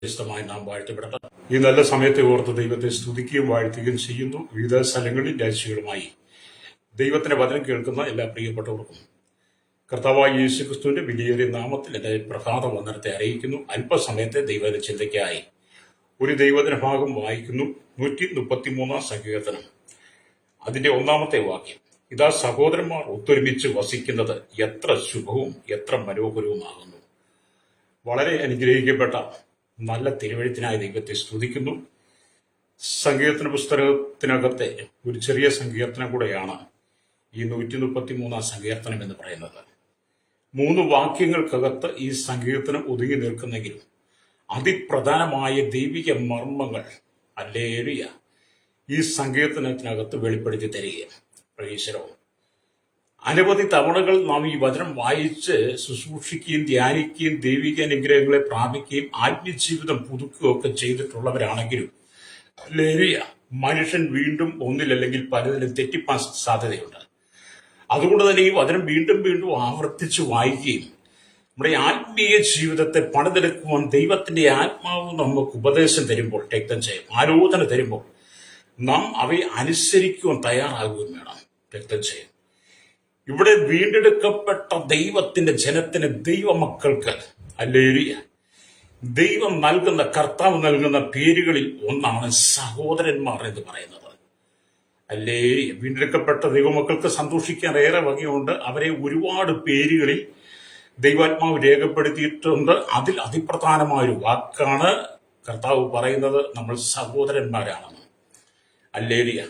വ്യത്യസ്തമായി നാം വാഴ്ത്തപ്പെടട്ടെ. ഈ നല്ല സമയത്തെ ഓർത്ത് ദൈവത്തെ സ്തുതിക്കുകയും വാഴ്ത്തുകയും ചെയ്യുന്നു. വിവിധ സ്ഥലങ്ങളിൽ രാജ്യങ്ങളുമായി ദൈവത്തിന്റെ വചനം കേൾക്കുന്ന എല്ലാ പ്രിയപ്പെട്ടവർക്കും കർത്താവായ യേശുക്രിസ്തുവിന്റെ വിലയേറിയ നാമത്തിൽ എന്റെ പ്രഭാത വന്ദനത്തെ അറിയിക്കുന്നു. അല്പസമയത്തെ ദൈവത്തിന്റെ ചിന്തയ്ക്കായി ഒരു ദൈവദിന ഭാഗം വായിക്കുന്നു. 133 സങ്കീർത്തനം, അതിന്റെ 1-ാമത്തെ വാക്യം. ഇതാ സഹോദരന്മാർ ഒത്തൊരുമിച്ച് വസിക്കുന്നത് എത്ര ശുഭവും എത്ര മനോഹരവുമാകുന്നു. വളരെ അനുഗ്രഹിക്കപ്പെട്ട നല്ല തിരുവഴുത്തിനായി ദൈവത്തെ സ്തുതിക്കുന്നു. സങ്കീർത്തന പുസ്തകത്തിനകത്തെ ഒരു ചെറിയ സങ്കീർത്തനം കൂടെയാണ് ഈ 133 സങ്കീർത്തനം എന്ന് പറയുന്നത്. 3 വാക്യങ്ങൾക്കകത്ത് ഈ സങ്കീർത്തനം ഒതുങ്ങി നിൽക്കുന്നെങ്കിലും അതിപ്രധാനമായ ദൈവിക മർമ്മങ്ങൾ ഹല്ലേലൂയ ഈ സങ്കീർത്തനത്തിനകത്ത് വെളിപ്പെടുത്തി തരികയാണ്. പ്രൈസ്. അനവധി തവണകൾ നാം ഈ വചനം വായിച്ച് ശുശ്രൂഷിക്കുകയും ധ്യാനിക്കുകയും ദൈവിക അനുഗ്രഹങ്ങളെ പ്രാപിക്കുകയും ആത്മജീവിതം പുതുക്കുകയും ഒക്കെ ചെയ്തിട്ടുള്ളവരാണെങ്കിലും ഹല്ലേലൂയ മനുഷ്യൻ വീണ്ടും ഒന്നിലല്ലെങ്കിൽ പലതിലും തെറ്റിപ്പാൻ സാധ്യതയുണ്ട്. അതുകൊണ്ട് തന്നെ ഈ വചനം വീണ്ടും വീണ്ടും ആവർത്തിച്ച് വായിക്കുകയും നമ്മുടെ ആത്മീയ ജീവിതത്തെ പണിതെടുക്കുവാൻ ദൈവത്തിന്റെ ആത്മാവ് നമുക്ക് ഉപദേശം തരുമ്പോൾ, രക്തം ചെയ്യും ആലോചന തരുമ്പോൾ നാം അവയെ അനുസരിക്കുവാൻ തയ്യാറാകുകയും വേണം. രക്തം ചെയ്യും ഇവിടെ വീണ്ടെടുക്കപ്പെട്ട ദൈവത്തിന്റെ ജനത്തിന്, ദൈവമക്കൾക്ക് ഹല്ലേലൂയ ദൈവം നൽകുന്ന, കർത്താവ് നൽകുന്ന പേരുകളിൽ ഒന്നാണ് സഹോദരന്മാർ എന്ന് പറയുന്നത്. ഹല്ലേലൂയ വീണ്ടെടുക്കപ്പെട്ട ദൈവമക്കൾക്ക് സന്തോഷിക്കാൻ ഏറെ വകയുണ്ട്. അവരെ ഒരുപാട് പേരുകളിൽ ദൈവാത്മാവ് രേഖപ്പെടുത്തിയിട്ടുണ്ട്. അതിൽ അതിപ്രധാനമായ ഒരു വാക്കാണ് കർത്താവ് പറയുന്നത്, നമ്മൾ സഹോദരന്മാരാണെന്ന്. ഹല്ലേലൂയ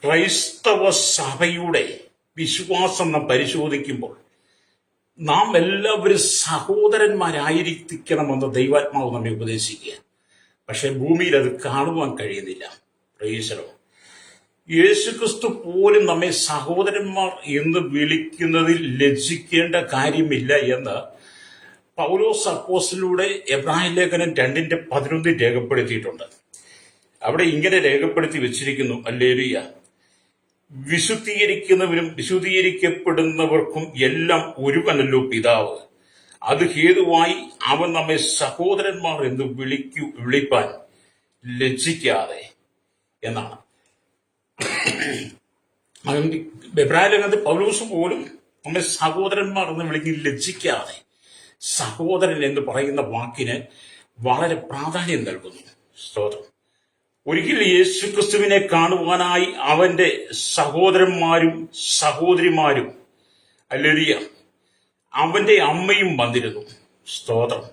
ക്രൈസ്തവ സഭയുടെ വിശ്വാസം നാം പരിശോധിക്കുമ്പോൾ നാം എല്ലാവരും സഹോദരന്മാരായിരിക്കണമെന്ന് ദൈവാത്മാവ് നമ്മെ ഉപദേശിക്കുക. പക്ഷെ ഭൂമിയിൽ അത് കാണുവാൻ കഴിയുന്നില്ല. പ്രൈസ്. യേശുക്രിസ്തു പോലും നമ്മെ സഹോദരന്മാർ എന്ന് വിളിക്കുന്നതിൽ ലജ്ജിക്കേണ്ട കാര്യമില്ല എന്ന് പൗലോസ് അപ്പോസ്തലനിലൂടെ എബ്രായ ലേഖനം 2:11 രേഖപ്പെടുത്തിയിട്ടുണ്ട്. അവിടെ ഇങ്ങനെ രേഖപ്പെടുത്തി വെച്ചിരിക്കുന്നു, ഹല്ലേലൂയ വിശുദ്ധീകരിക്കുന്നവരും വിശുദ്ധീകരിക്കപ്പെടുന്നവർക്കും എല്ലാം ഒരുവനല്ലോ പിതാവ്. അത് ഹേതുവായി അവൻ നമ്മെ സഹോദരന്മാർ എന്ന് വിളിപ്പാൻ ലജ്ജിക്കാതെ എന്നാണ്. എബ്രായലേഖനത്തിൽ പൗലോസ് പോലും നമ്മെ സഹോദരന്മാർ എന്ന് വിളിക്കുന്ന ലജ്ജിക്കാതെ സഹോദരൻ എന്ന് പറയുന്ന വാക്കിന് വളരെ പ്രാധാന്യം നൽകുന്നു. സ്തോത്രം. ഒരിക്കൽ യേശുക്രിസ്തുവിനെ കാണുവാനായി അവന്റെ സഹോദരന്മാരും സഹോദരിമാരും ഹല്ലേലൂയ അവന്റെ അമ്മയും വന്നിരുന്നു. സ്തോത്രം.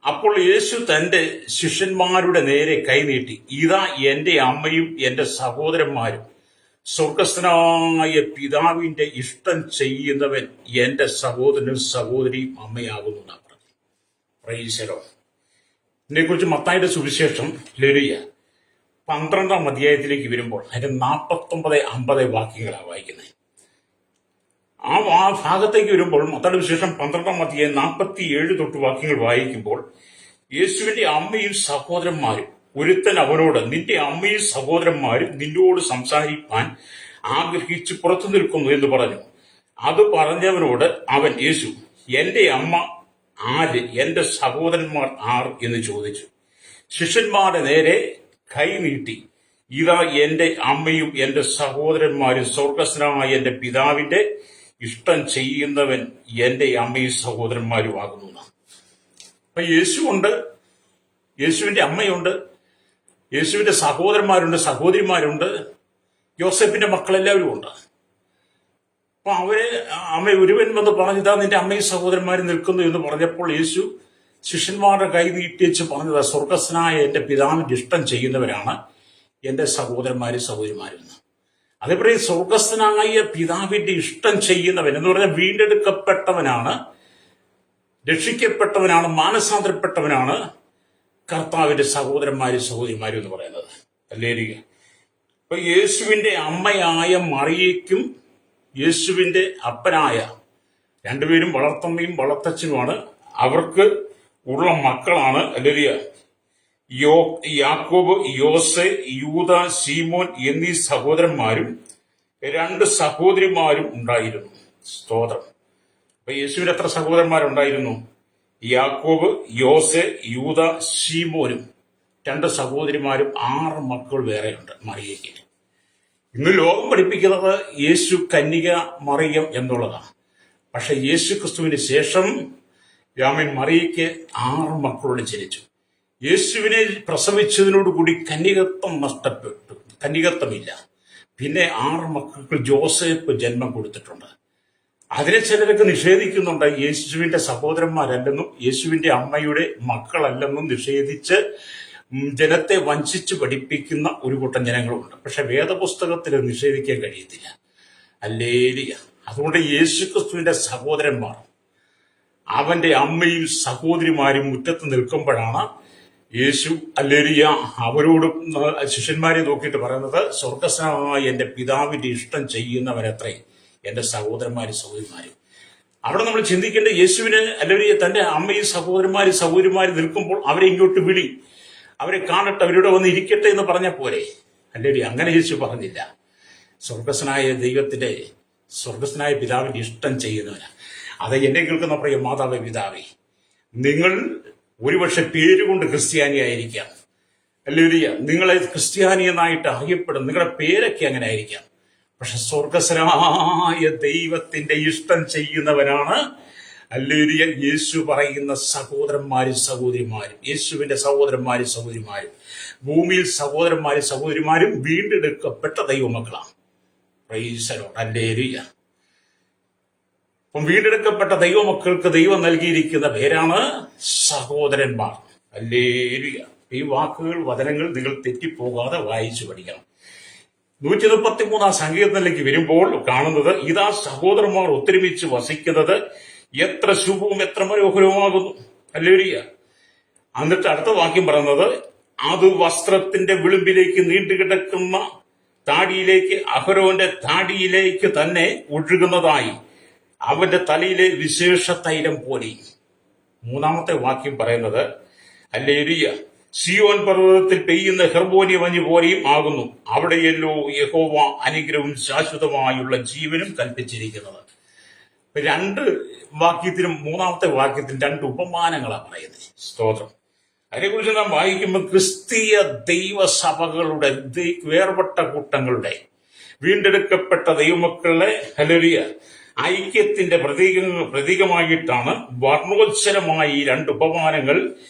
അപ്പോൾ യേശു തന്റെ ശിഷ്യന്മാരുടെ നേരെ കൈനീട്ടി, ഇതാ എന്റെ അമ്മയും എന്റെ സഹോദരന്മാരും, സ്വർഗസ്ഥനായ പിതാവിന്റെ ഇഷ്ടം ചെയ്യുന്നവൻ എന്റെ സഹോദരനും സഹോദരിയും അമ്മയാകുന്നു എന്നാണ് പറഞ്ഞു. Price the Lord. ഇതിനെക്കുറിച്ച് മത്തായിയുടെ സുവിശേഷം ഹല്ലേലൂയ 12-ാം അധ്യായത്തിലേക്ക് വരുമ്പോൾ അതിന്റെ 49-50 വാക്യങ്ങളാണ് വായിക്കുന്നത്. ആ ഭാഗത്തേക്ക് വരുമ്പോൾ മത്തായിയുടെ വിശേഷം 12-ാം അധ്യായം 47 തൊട്ട് വാക്യങ്ങൾ വായിക്കുമ്പോൾ യേശുവിന്റെ അമ്മയും സഹോദരന്മാരും, ഒരുത്തൻ അവനോട് നിന്റെ അമ്മയും സഹോദരന്മാരും നിന്നോട് സംസാരിപ്പാൻ ആഗ്രഹിച്ച് പുറത്തു നിൽക്കുന്നു എന്ന് പറഞ്ഞു. അത് പറഞ്ഞവനോട് അവൻ, യേശു എന്റെ അമ്മ ആര്, എന്റെ സഹോദരന്മാർ ആർ എന്ന് ചോദിച്ചു. ശിഷ്യന്മാരുടെ നേരെ കൈനീട്ടി, ഇതാ എന്റെ അമ്മയും എന്റെ സഹോദരന്മാരും, സ്വർഗസ്ഥനായ എന്റെ പിതാവിന്റെ ഇഷ്ടം ചെയ്യുന്നവൻ എന്റെ അമ്മയും സഹോദരന്മാരും ആകുന്നു. അപ്പൊ യേശുവുണ്ട്, യേശുവിന്റെ അമ്മയുണ്ട്, യേശുവിന്റെ സഹോദരന്മാരുണ്ട്, സഹോദരിമാരുണ്ട്, യോസേപ്പിന്റെ മക്കളെല്ലാവരും ഉണ്ട്. അപ്പൊ അവരെ അമ്മ ഒരുവൻ വന്ന് പറഞ്ഞു, ഇതാ നിന്റെ അമ്മയും സഹോദരന്മാരും നിൽക്കുന്നു എന്ന് പറഞ്ഞപ്പോൾ യേശു ശിഷ്യന്മാരുടെ കൈ നീട്ടിച്ച് പറഞ്ഞത്, സ്വർഗസ്ഥനായ എന്റെ പിതാവിന്റെ ഇഷ്ടം ചെയ്യുന്നവരാണ് എന്റെ സഹോദരന്മാരും സഹോദരിമാരും. അതേപോലെ സ്വർഗസ്ഥനായ പിതാവിന്റെ ഇഷ്ടം ചെയ്യുന്നവൻ എന്ന് പറഞ്ഞാൽ വീണ്ടെടുക്കപ്പെട്ടവനാണ്, രക്ഷിക്കപ്പെട്ടവനാണ്, മാനസാന്തരപ്പെട്ടവനാണ് കർത്താവിന്റെ സഹോദരന്മാരും സഹോദരിമാരും എന്ന് പറയുന്നത്. ഹല്ലേലൂയ. അപ്പൊ യേശുവിന്റെ അമ്മയായ മറിയയ്ക്കും യേശുവിന്റെ അപ്പനായ രണ്ടുപേരും വളർത്തമ്മയും വളർത്തച്ഛനുമാണ്. അവർക്ക് ഉള്ള മക്കളാണ് ഹല്ലേലൂയ യാക്കോബ്, യോസെ, യൂദ, ശീമോൻ എന്നീ സഹോദരന്മാരും 2 സഹോദരിമാരും ഉണ്ടായിരുന്നു. സ്തോത്രം. അപ്പൊ യേശുവിന് എത്ര സഹോദരന്മാരുണ്ടായിരുന്നു? യാക്കോബ്, യോസെ, യൂദ, ശീമോനും 2 സഹോദരിമാരും 6 മക്കൾ വേറെയുണ്ട് മറിയയ്ക്ക്. ഇന്ന് ലോകം പഠിപ്പിക്കുന്നത് യേശു കന്യക മറിയം എന്നുള്ളതാണ്. പക്ഷെ യേശു ക്രിസ്തുവിന് ശേഷം മറിയയ്ക്ക് 6 മക്കളോട് ജനിച്ചു. യേശുവിനെ പ്രസവിച്ചതിനോടുകൂടി കന്യകത്വം നഷ്ടപ്പെട്ടു, കന്യകത്വമില്ല. പിന്നെ 6 മക്കൾക്ക് ജോസഫ് ജന്മം കൊടുത്തിട്ടുണ്ട്. അതിനെ ചിലരൊക്കെ നിഷേധിക്കുന്നുണ്ട്. യേശുവിന്റെ സഹോദരന്മാരല്ലെന്നും യേശുവിന്റെ അമ്മയുടെ മക്കളല്ലെന്നും നിഷേധിച്ച് ജനത്തെ വഞ്ചിച്ച് പഠിപ്പിക്കുന്ന ഒരു കൂട്ടം ജനങ്ങളുണ്ട്. പക്ഷെ വേദപുസ്തകത്തിൽ നിഷേധിക്കാൻ കഴിയത്തില്ല. ഹല്ലേലൂയ. അതുകൊണ്ട് യേശു ക്രിസ്തുവിന്റെ സഹോദരന്മാർ, അവന്റെ അമ്മയും സഹോദരിമാരും മുറ്റത്ത് നിൽക്കുമ്പോഴാണ് യേശു ഹല്ലേലൂയ അവരോട് ശിഷ്യന്മാരെ നോക്കിയിട്ട് പറയുന്നത്, സ്വർഗസ്ഥനായ എന്റെ പിതാവിന്റെ ഇഷ്ടം ചെയ്യുന്നവരത്രേ എന്റെ സഹോദരന്മാരും സഹോദരിമാരും. അവിടെ നമ്മൾ ചിന്തിക്കേണ്ട, യേശുവിന് ഹല്ലേലൂയ തന്റെ അമ്മയും സഹോദരിമാരും നിൽക്കുമ്പോൾ അവരെ ഇങ്ങോട്ട് വിളി, അവരെ കാണട്ടെ, അവരുടെ വന്ന് ഇരിക്കട്ടെ എന്ന് പറഞ്ഞ പോരെ. ഹല്ലേലൂയ. അങ്ങനെ യേശു പറഞ്ഞില്ല. സ്വർഗസ്ഥനായ പിതാവിന്റെ ഇഷ്ടം ചെയ്യുന്നവനാണ്. അത് എന്നെ കേൾക്കുന്ന പ്രിയ മാതാവേ, പിതാവേ, നിങ്ങൾ ഒരുപക്ഷെ പേരുകൊണ്ട് ക്രിസ്ത്യാനിയായിരിക്കാം. ഹല്ലേലൂയ. നിങ്ങളെ ക്രിസ്ത്യാനി എന്നായിട്ട് അറിയപ്പെടും, നിങ്ങളുടെ പേരൊക്കെ അങ്ങനെ ആയിരിക്കാം. പക്ഷെ സ്വർഗസ്ഥനായ ദൈവത്തിന്റെ ഇഷ്ടം ചെയ്യുന്നവനാണ് ഹല്ലേലൂയ യേശു പറയുന്ന സഹോദരന്മാരും സഹോദരിമാരും. യേശുവിന്റെ സഹോദരന്മാരും സഹോദരിമാരും, ഭൂമിയിൽ സഹോദരന്മാരും വീണ്ടെടുക്കപ്പെട്ട ദൈവമക്കളാണ്. Praise the lord. ഹല്ലേലൂയ. അപ്പം വീണ്ടെടുക്കപ്പെട്ട ദൈവമക്കൾക്ക് ദൈവം നൽകിയിരിക്കുന്ന പേരാണ് സഹോദരന്മാർ. ഹല്ലേലൂയ. ഈ വചനങ്ങൾ നിങ്ങൾ തെറ്റിപ്പോകാതെ വായിച്ചു പഠിക്കണം. 133 സങ്കീർത്തനത്തിലേക്ക് വരുമ്പോൾ കാണുന്നത്, ഇതാ സഹോദരന്മാർ ഒത്തൊരുമിച്ച് വസിക്കുന്നത് എത്ര ശുഭവും എത്ര മനോഹരവുമാകുന്നു. ഹല്ലേലൂയ. എന്നിട്ട് അടുത്ത വാക്യം പറയുന്നത്, അത് വസ്ത്രത്തിന്റെ വിളിമ്പിലേക്ക് നീണ്ടുകിടക്കുന്ന താടിയിലേക്ക്, അഹരോന്റെ താടിയിലേക്ക് തന്നെ ഒഴുകുന്നതായി അവന്റെ തലയിലെ വിശേഷ തൈലം പോലെ. മൂന്നാമത്തെ വാക്യം പറയുന്നത്, ഹല്ലേലൂയ, സിയോൻ പർവ്വതത്തിൽ പെയ്യുന്ന ഹെർമോനിയ മഞ്ഞ് പോലെയും ആകുന്നു. അവിടെയല്ലോ യഹോവ അനുഗ്രഹവും ശാശ്വതമായുള്ള ജീവനും കൽപ്പിച്ചിരിക്കുന്നത്. 2 വാക്യത്തിനും മൂന്നാമത്തെ വാക്യത്തിനും 2 ഉപമാനങ്ങളാണ് പറയുന്നത്. സ്തോത്രം. അതിനെക്കുറിച്ച് നാം വായിക്കുമ്പോൾ ക്രിസ്തീയ ദൈവസഭകളുടെ വേർപെട്ട കൂട്ടങ്ങളുടെ വീണ്ടെടുക്കപ്പെട്ട ദൈവമക്കളുടെ ഹല്ലേലൂയ ഐക്യത്തിന്റെ പ്രതീകമായിട്ടാണ് വർണ്ണോജ്ജലമായി 2 ഉപമാനങ്ങൾ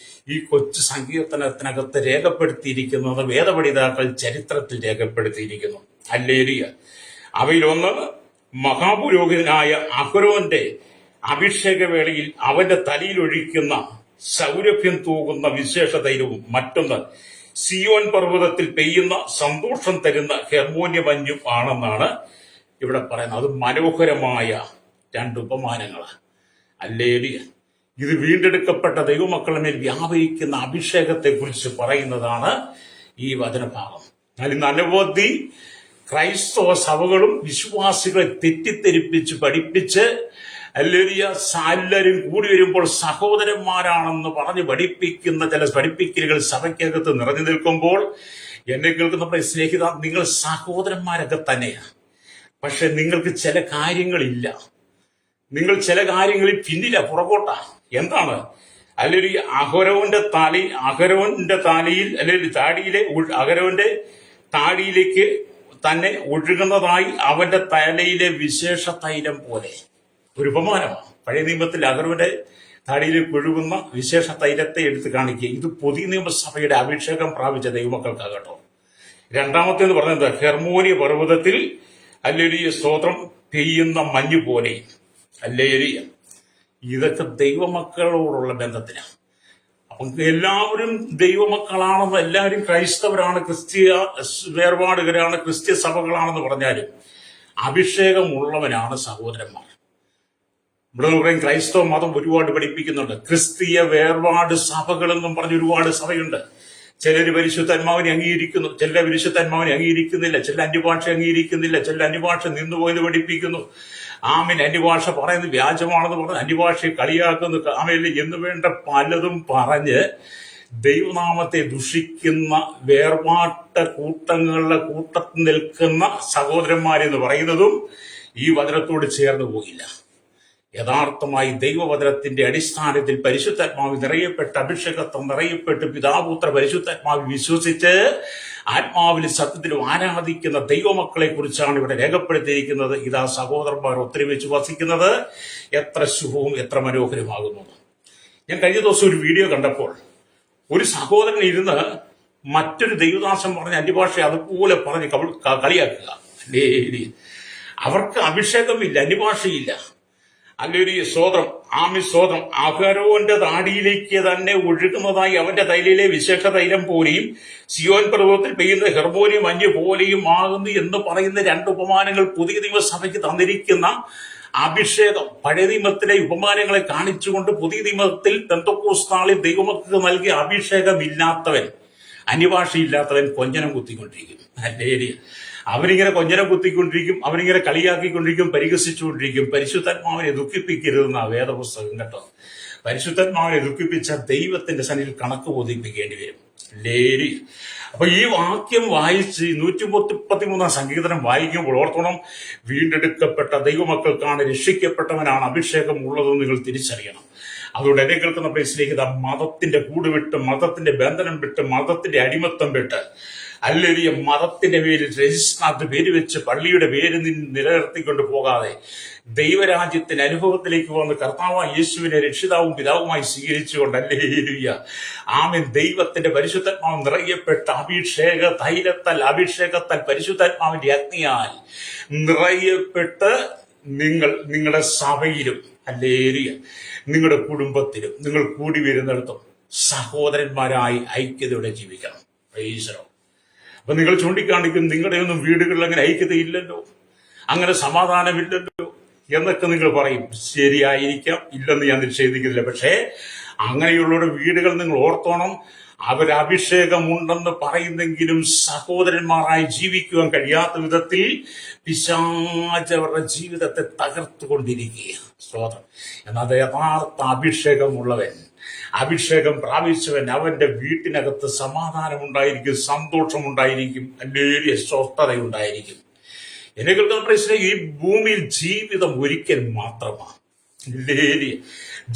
ഈ കൊച്ചു സങ്കീർത്തനത്തിനകത്ത് രേഖപ്പെടുത്തിയിരിക്കുന്നത്. വേദപഠിതാക്കൾ ചരിത്രത്തിൽ രേഖപ്പെടുത്തിയിരിക്കുന്നു. ഹല്ലേലൂയ. അവയിലൊന്ന് മഹാപുരോഹിതനായ അഹരോന്റെ അഭിഷേകവേളയിൽ അവന്റെ തലയിൽ ഒഴിക്കുന്ന സൗരഭ്യം തൂകുന്ന വിശേഷ തൈലവും, മറ്റൊന്ന് സിയോൻ പർവ്വതത്തിൽ പെയ്യുന്ന സന്തോഷം തരുന്ന ഹെർമോന്യ മഞ്ഞും ആണെന്നാണ് ഇവിടെ പറയുന്നത്. അത് മനോഹരമായ 2 ഉപമാനങ്ങളാണ്. ഹല്ലേലൂയ. ഇത് വീണ്ടെടുക്കപ്പെട്ട ദൈവമക്കളുടെ മേൽ വ്യാപരിക്കുന്ന അഭിഷേകത്തെ കുറിച്ച് പറയുന്നതാണ് ഈ വചനഭാഗം. അതിൽ അനവധി ക്രൈസ്തവ സഭകളും വിശ്വാസികളെ തെറ്റിദ്ധരിപ്പിച്ച് പഠിപ്പിച്ച് ഹല്ലേലൂയ എല്ലാവരും കൂടി വരുമ്പോൾ സഹോദരന്മാരാണെന്ന് പറഞ്ഞ് പഠിപ്പിക്കുന്ന ചില പഠിപ്പിക്കലുകൾ സഭയ്ക്കകത്ത് നിറഞ്ഞു നിൽക്കുമ്പോൾ എന്നെ കേൾക്കുന്ന സ്നേഹിത, നിങ്ങൾ സഹോദരന്മാരൊക്കെ തന്നെയാണ്. പക്ഷെ നിങ്ങൾക്ക് ചില കാര്യങ്ങളില്ല. നിങ്ങൾ ചില കാര്യങ്ങളിൽ പിന്നില, പുറകോട്ടാ. എന്താണ്? അല്ലെങ്കിൽ അഹരോന്റെ താടിയിൽ അല്ലെങ്കിൽ അഹരോന്റെ താടിയിലേക്ക് തന്നെ ഒഴുകുന്നതായി അവന്റെ തലയിലെ വിശേഷ തൈലം പോലെ. ഒരു ഉപമാനമാണ്. പഴയ നിയമത്തിൽ അഹരോന്റെ താടിയിലേക്ക് ഒഴുകുന്ന വിശേഷ തൈലത്തെ എടുത്ത് കാണിക്കുക. ഇത് പുതിയ നിയമസഭയുടെ അഭിഷേകം പ്രാപിച്ച ദൈവമക്കൾക്കാകട്ടോ. രണ്ടാമത്തേന്ന് പറഞ്ഞത് ഹെർമോനിയ പർവ്വതത്തിൽ ഹല്ലേലൂയ സ്തോത്രം പെയ്യുന്ന മഞ്ഞു പോലെ. ഹല്ലേലൂയ. ഇതൊക്കെ ദൈവമക്കളോടുള്ള ബന്ധത്തിലാണ്. അപ്പം എല്ലാവരും ദൈവമക്കളാണെന്ന്, എല്ലാവരും ക്രൈസ്തവരാണ്, ക്രിസ്തീയ വേർപാടുകരാണ്, ക്രിസ്ത്യ സഭകളാണെന്ന് പറഞ്ഞാലും അഭിഷേകമുള്ളവനാണ് സഹോദരന്മാർ. ഇവിടെ പറയും ക്രൈസ്തവ മതം ഒരുപാട് പഠിപ്പിക്കുന്നുണ്ട്. ക്രിസ്തീയ വേർപാട് സഭകളെന്നും പറഞ്ഞ് ഒരുപാട് സഭയുണ്ട്. ചിലർ പരിശുദ്ധാത്മാവിനെ അംഗീകരിക്കുന്നു, ചില പരിശുദ്ധാത്മാവിനെ അംഗീകരിക്കുന്നില്ല, ചില അന്യഭാഷ അംഗീകരിക്കുന്നില്ല, ചില അന്യഭാഷ നിന്നുപോയത് പഠിപ്പിക്കുന്നു. ആമീൻ. അന്യഭാഷ പറയുന്നത് വ്യാജമാണെന്ന് പറഞ്ഞ് അന്യഭാഷയെ കളിയാക്കുന്നു. ആമേൻ എന്ന് വേണ്ട പലതും പറഞ്ഞ് ദൈവനാമത്തെ ദുഷിക്കുന്ന വേർപാട്ട കൂട്ടങ്ങളുടെ കൂട്ടത്തിൽ നിൽക്കുന്ന സഹോദരന്മാരെന്ന് പറയുന്നതും ഈ വചനത്തോട് ചേർന്ന് പോകില്ല. യഥാർത്ഥമായി ദൈവവചനത്തിന്റെ അടിസ്ഥാനത്തിൽ പരിശുദ്ധാത്മാവിൽ നിറയപ്പെട്ട് അഭിഷേകത്വം നിറയപ്പെട്ട് പിതാപുത്ര പരിശുദ്ധാത്മാവിൽ വിശ്വസിച്ച് ആത്മാവിലും സത്യത്തിലും ആരാധിക്കുന്ന ദൈവമക്കളെ കുറിച്ചാണ് ഇവിടെ രേഖപ്പെടുത്തിയിരിക്കുന്നത്. ഇതാ സഹോദരന്മാർ ഒത്തൊരുമിച്ച് വസിക്കുന്നത് എത്ര ശുഭവും എത്ര മനോഹരമാകുന്നു. ഞാൻ കഴിഞ്ഞ ദിവസം ഒരു വീഡിയോ കണ്ടപ്പോൾ ഒരു സഹോദരൻ ഇരുന്ന് മറ്റൊരു ദൈവദാസൻ പറഞ്ഞ അന്യഭാഷ അതുപോലെ പറഞ്ഞ് കളിയാക്കുക. അവർക്ക് അഭിഷേകമില്ല, അന്യഭാഷയില്ല. അല്ലെങ്കിൽ സ്വോത്രം ആമി സ്വോത്രം അഹരോന്റെ താടിയിലേക്ക് തന്നെ ഒഴുകുന്നതായി അവന്റെ തൈലിലെ വിശേഷ തൈലം പോലെയും സിയോൻ പർവ്വതത്തിൽ പെയ്യുന്ന ഹെർമോനിയം മഞ്ഞ് പോലെയും ആകുന്നു എന്ന് പറയുന്ന രണ്ട് ഉപമാനങ്ങൾ പുതിയ നിയമസഭയ്ക്ക് തന്നിരിക്കുന്ന അഭിഷേകം പഴയ നിയമത്തിലെ ഉപമാനങ്ങളെ കാണിച്ചുകൊണ്ട് പുതിയ നിയമത്തിൽ പെന്തക്കോസ്താളിൽ ദൈവമക്കൾക്ക് നൽകിയ അഭിഷേകമില്ലാത്തവൻ, അന്യഭാഷയില്ലാത്തവൻ കൊഞ്ഞനം കുത്തിക്കൊണ്ടിരിക്കും. അല്ലേ? അവരിങ്ങനെ കൊഞ്ഞനം കുത്തിക്കൊണ്ടിരിക്കും, അവരിങ്ങനെ കളിയാക്കിക്കൊണ്ടിരിക്കും, പരിഹസിച്ചുകൊണ്ടിരിക്കും. പരിശുദ്ധാത്മാവിനെ ദുഃഖിപ്പിക്കരുതെന്ന വേദപുസ്തകം കേട്ടോ. പരിശുദ്ധാത്മാവിനെ ദുഃഖിപ്പിച്ച ദൈവത്തിന്റെ സന്നിധിയിൽ കണക്ക് ബോധിപ്പിക്കേണ്ടി വരും. ലേരി. അപ്പൊ ഈ വാക്യം വായിച്ച് 133 സങ്കീർത്തനം വായിക്കുമ്പോൾ ഓർത്തോണം, വീണ്ടെടുക്കപ്പെട്ട ദൈവമക്കൾക്കാണ്, രക്ഷിക്കപ്പെട്ടവനാണ് അഭിഷേകം ഉള്ളതെന്ന് നിങ്ങൾ തിരിച്ചറിയണം. അതുകൊണ്ട് എന്നെ കേൾക്കുന്ന പ്ലേസിലേക്ക് മതത്തിന്റെ കൂട് വിട്ട്, മതത്തിന്റെ ബന്ധനം വിട്ട്, മതത്തിന്റെ അടിമത്തം വിട്ട്, അല്ലെങ്കിൽ മതത്തിന്റെ പേരിൽ രജിസ്റ്ററിനകത്ത് പേര് വെച്ച് പള്ളിയുടെ പേര് നിലനിർത്തിക്കൊണ്ട് പോകാതെ ദൈവരാജ്യത്തിന്റെ അനുഭവത്തിലേക്ക് വന്ന് കർത്താവായ യേശുവിനെ രക്ഷിതാവും പിതാവുമായി സ്വീകരിച്ചുകൊണ്ട്, ഹല്ലേലൂയ, ആമേൻ, ദൈവത്തിന്റെ പരിശുദ്ധാത്മാവ് നിറയപ്പെട്ട അഭിഷേകത്താൽ പരിശുദ്ധാത്മാവിന്റെ അഗ്നിയാൽ നിറയപ്പെട്ട് നിങ്ങളുടെ സഭയിലും, ഹല്ലേലൂയ, നിങ്ങളുടെ കുടുംബത്തിലും, നിങ്ങൾ കൂടി വരുന്നിടത്തും സഹോദരന്മാരായി ഐക്യതയോടെ ജീവിക്കണം. Price the Lord. അപ്പൊ നിങ്ങൾ ചൂണ്ടിക്കാണിക്കും, നിങ്ങളുടെയൊന്നും വീടുകളിൽ അങ്ങനെ ഐക്യതയില്ലല്ലോ, അങ്ങനെ സമാധാനമില്ലല്ലോ എന്നൊക്കെ നിങ്ങൾ പറയും. ശരിയായിരിക്കാം, ഇല്ലെന്ന് ഞാൻ നിഷേധിക്കുന്നില്ല. പക്ഷേ അങ്ങനെയുള്ളവരുടെ വീടുകൾ നിങ്ങൾ ഓർത്തോണം, അവരഭിഷേകമുണ്ടെന്ന് പറയുന്നെങ്കിലും സഹോദരന്മാരായി ജീവിക്കുവാൻ കഴിയാത്ത വിധത്തിൽ പിശാച് അവരുടെ ജീവിതത്തെ തകർത്തുകൊണ്ടിരിക്കുക. സ്തോത്രം. എന്നാൽ യഥാർത്ഥ അഭിഷേകമുള്ളവൻ, അഭിഷേകം പ്രാപിച്ചവൻ, അവന്റെ വീട്ടിനകത്ത് സമാധാനമുണ്ടായിരിക്കും, സന്തോഷമുണ്ടായിരിക്കും, അല്ലെങ്കിൽ സ്വസ്ഥതയുണ്ടായിരിക്കും. എന്നെ കേൾക്കുന്ന പ്രശ്നം, ഈ ഭൂമിയിൽ ജീവിതം ഒരിക്കൽ മാത്രമാണ്.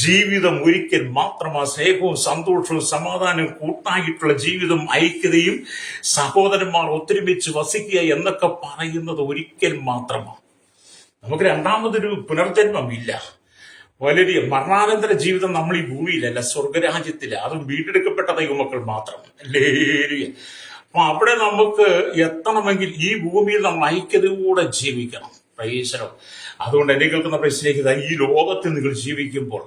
ജീവിതം ഒരിക്കൽ മാത്രമാണ്. സ്നേഹവും സന്തോഷവും സമാധാനവും കൂട്ടായിട്ടുള്ള ജീവിതം, ഐക്യതയും, സഹോദരന്മാർ ഒത്തൊരുമിച്ച് വസിക്കുക എന്നൊക്കെ പറയുന്നത് ഒരിക്കൽ മാത്രമാണ്. നമുക്ക് രണ്ടാമതൊരു പുനർജന്മമില്ല. വളരെ മരണാനന്തര ജീവിതം നമ്മൾ ഈ ഭൂമിയിലല്ല, സ്വർഗരാജ്യത്തില്. അതും വീണ്ടെടുക്കപ്പെട്ട ദൈവമക്കൾ മാത്രം. അല്ലേ? അപ്പൊ അവിടെ നമുക്ക് എത്തണമെങ്കിൽ ഈ ഭൂമിയിൽ നമ്മൾ ഐക്യതയോടെ ജീവിക്കണം. Price the Lord. അതുകൊണ്ട് എന്നെ കേൾക്കുന്ന പ്രശ്നത്തിലേക്ക്, ഈ ലോകത്തിൽ നിങ്ങൾ ജീവിക്കുമ്പോൾ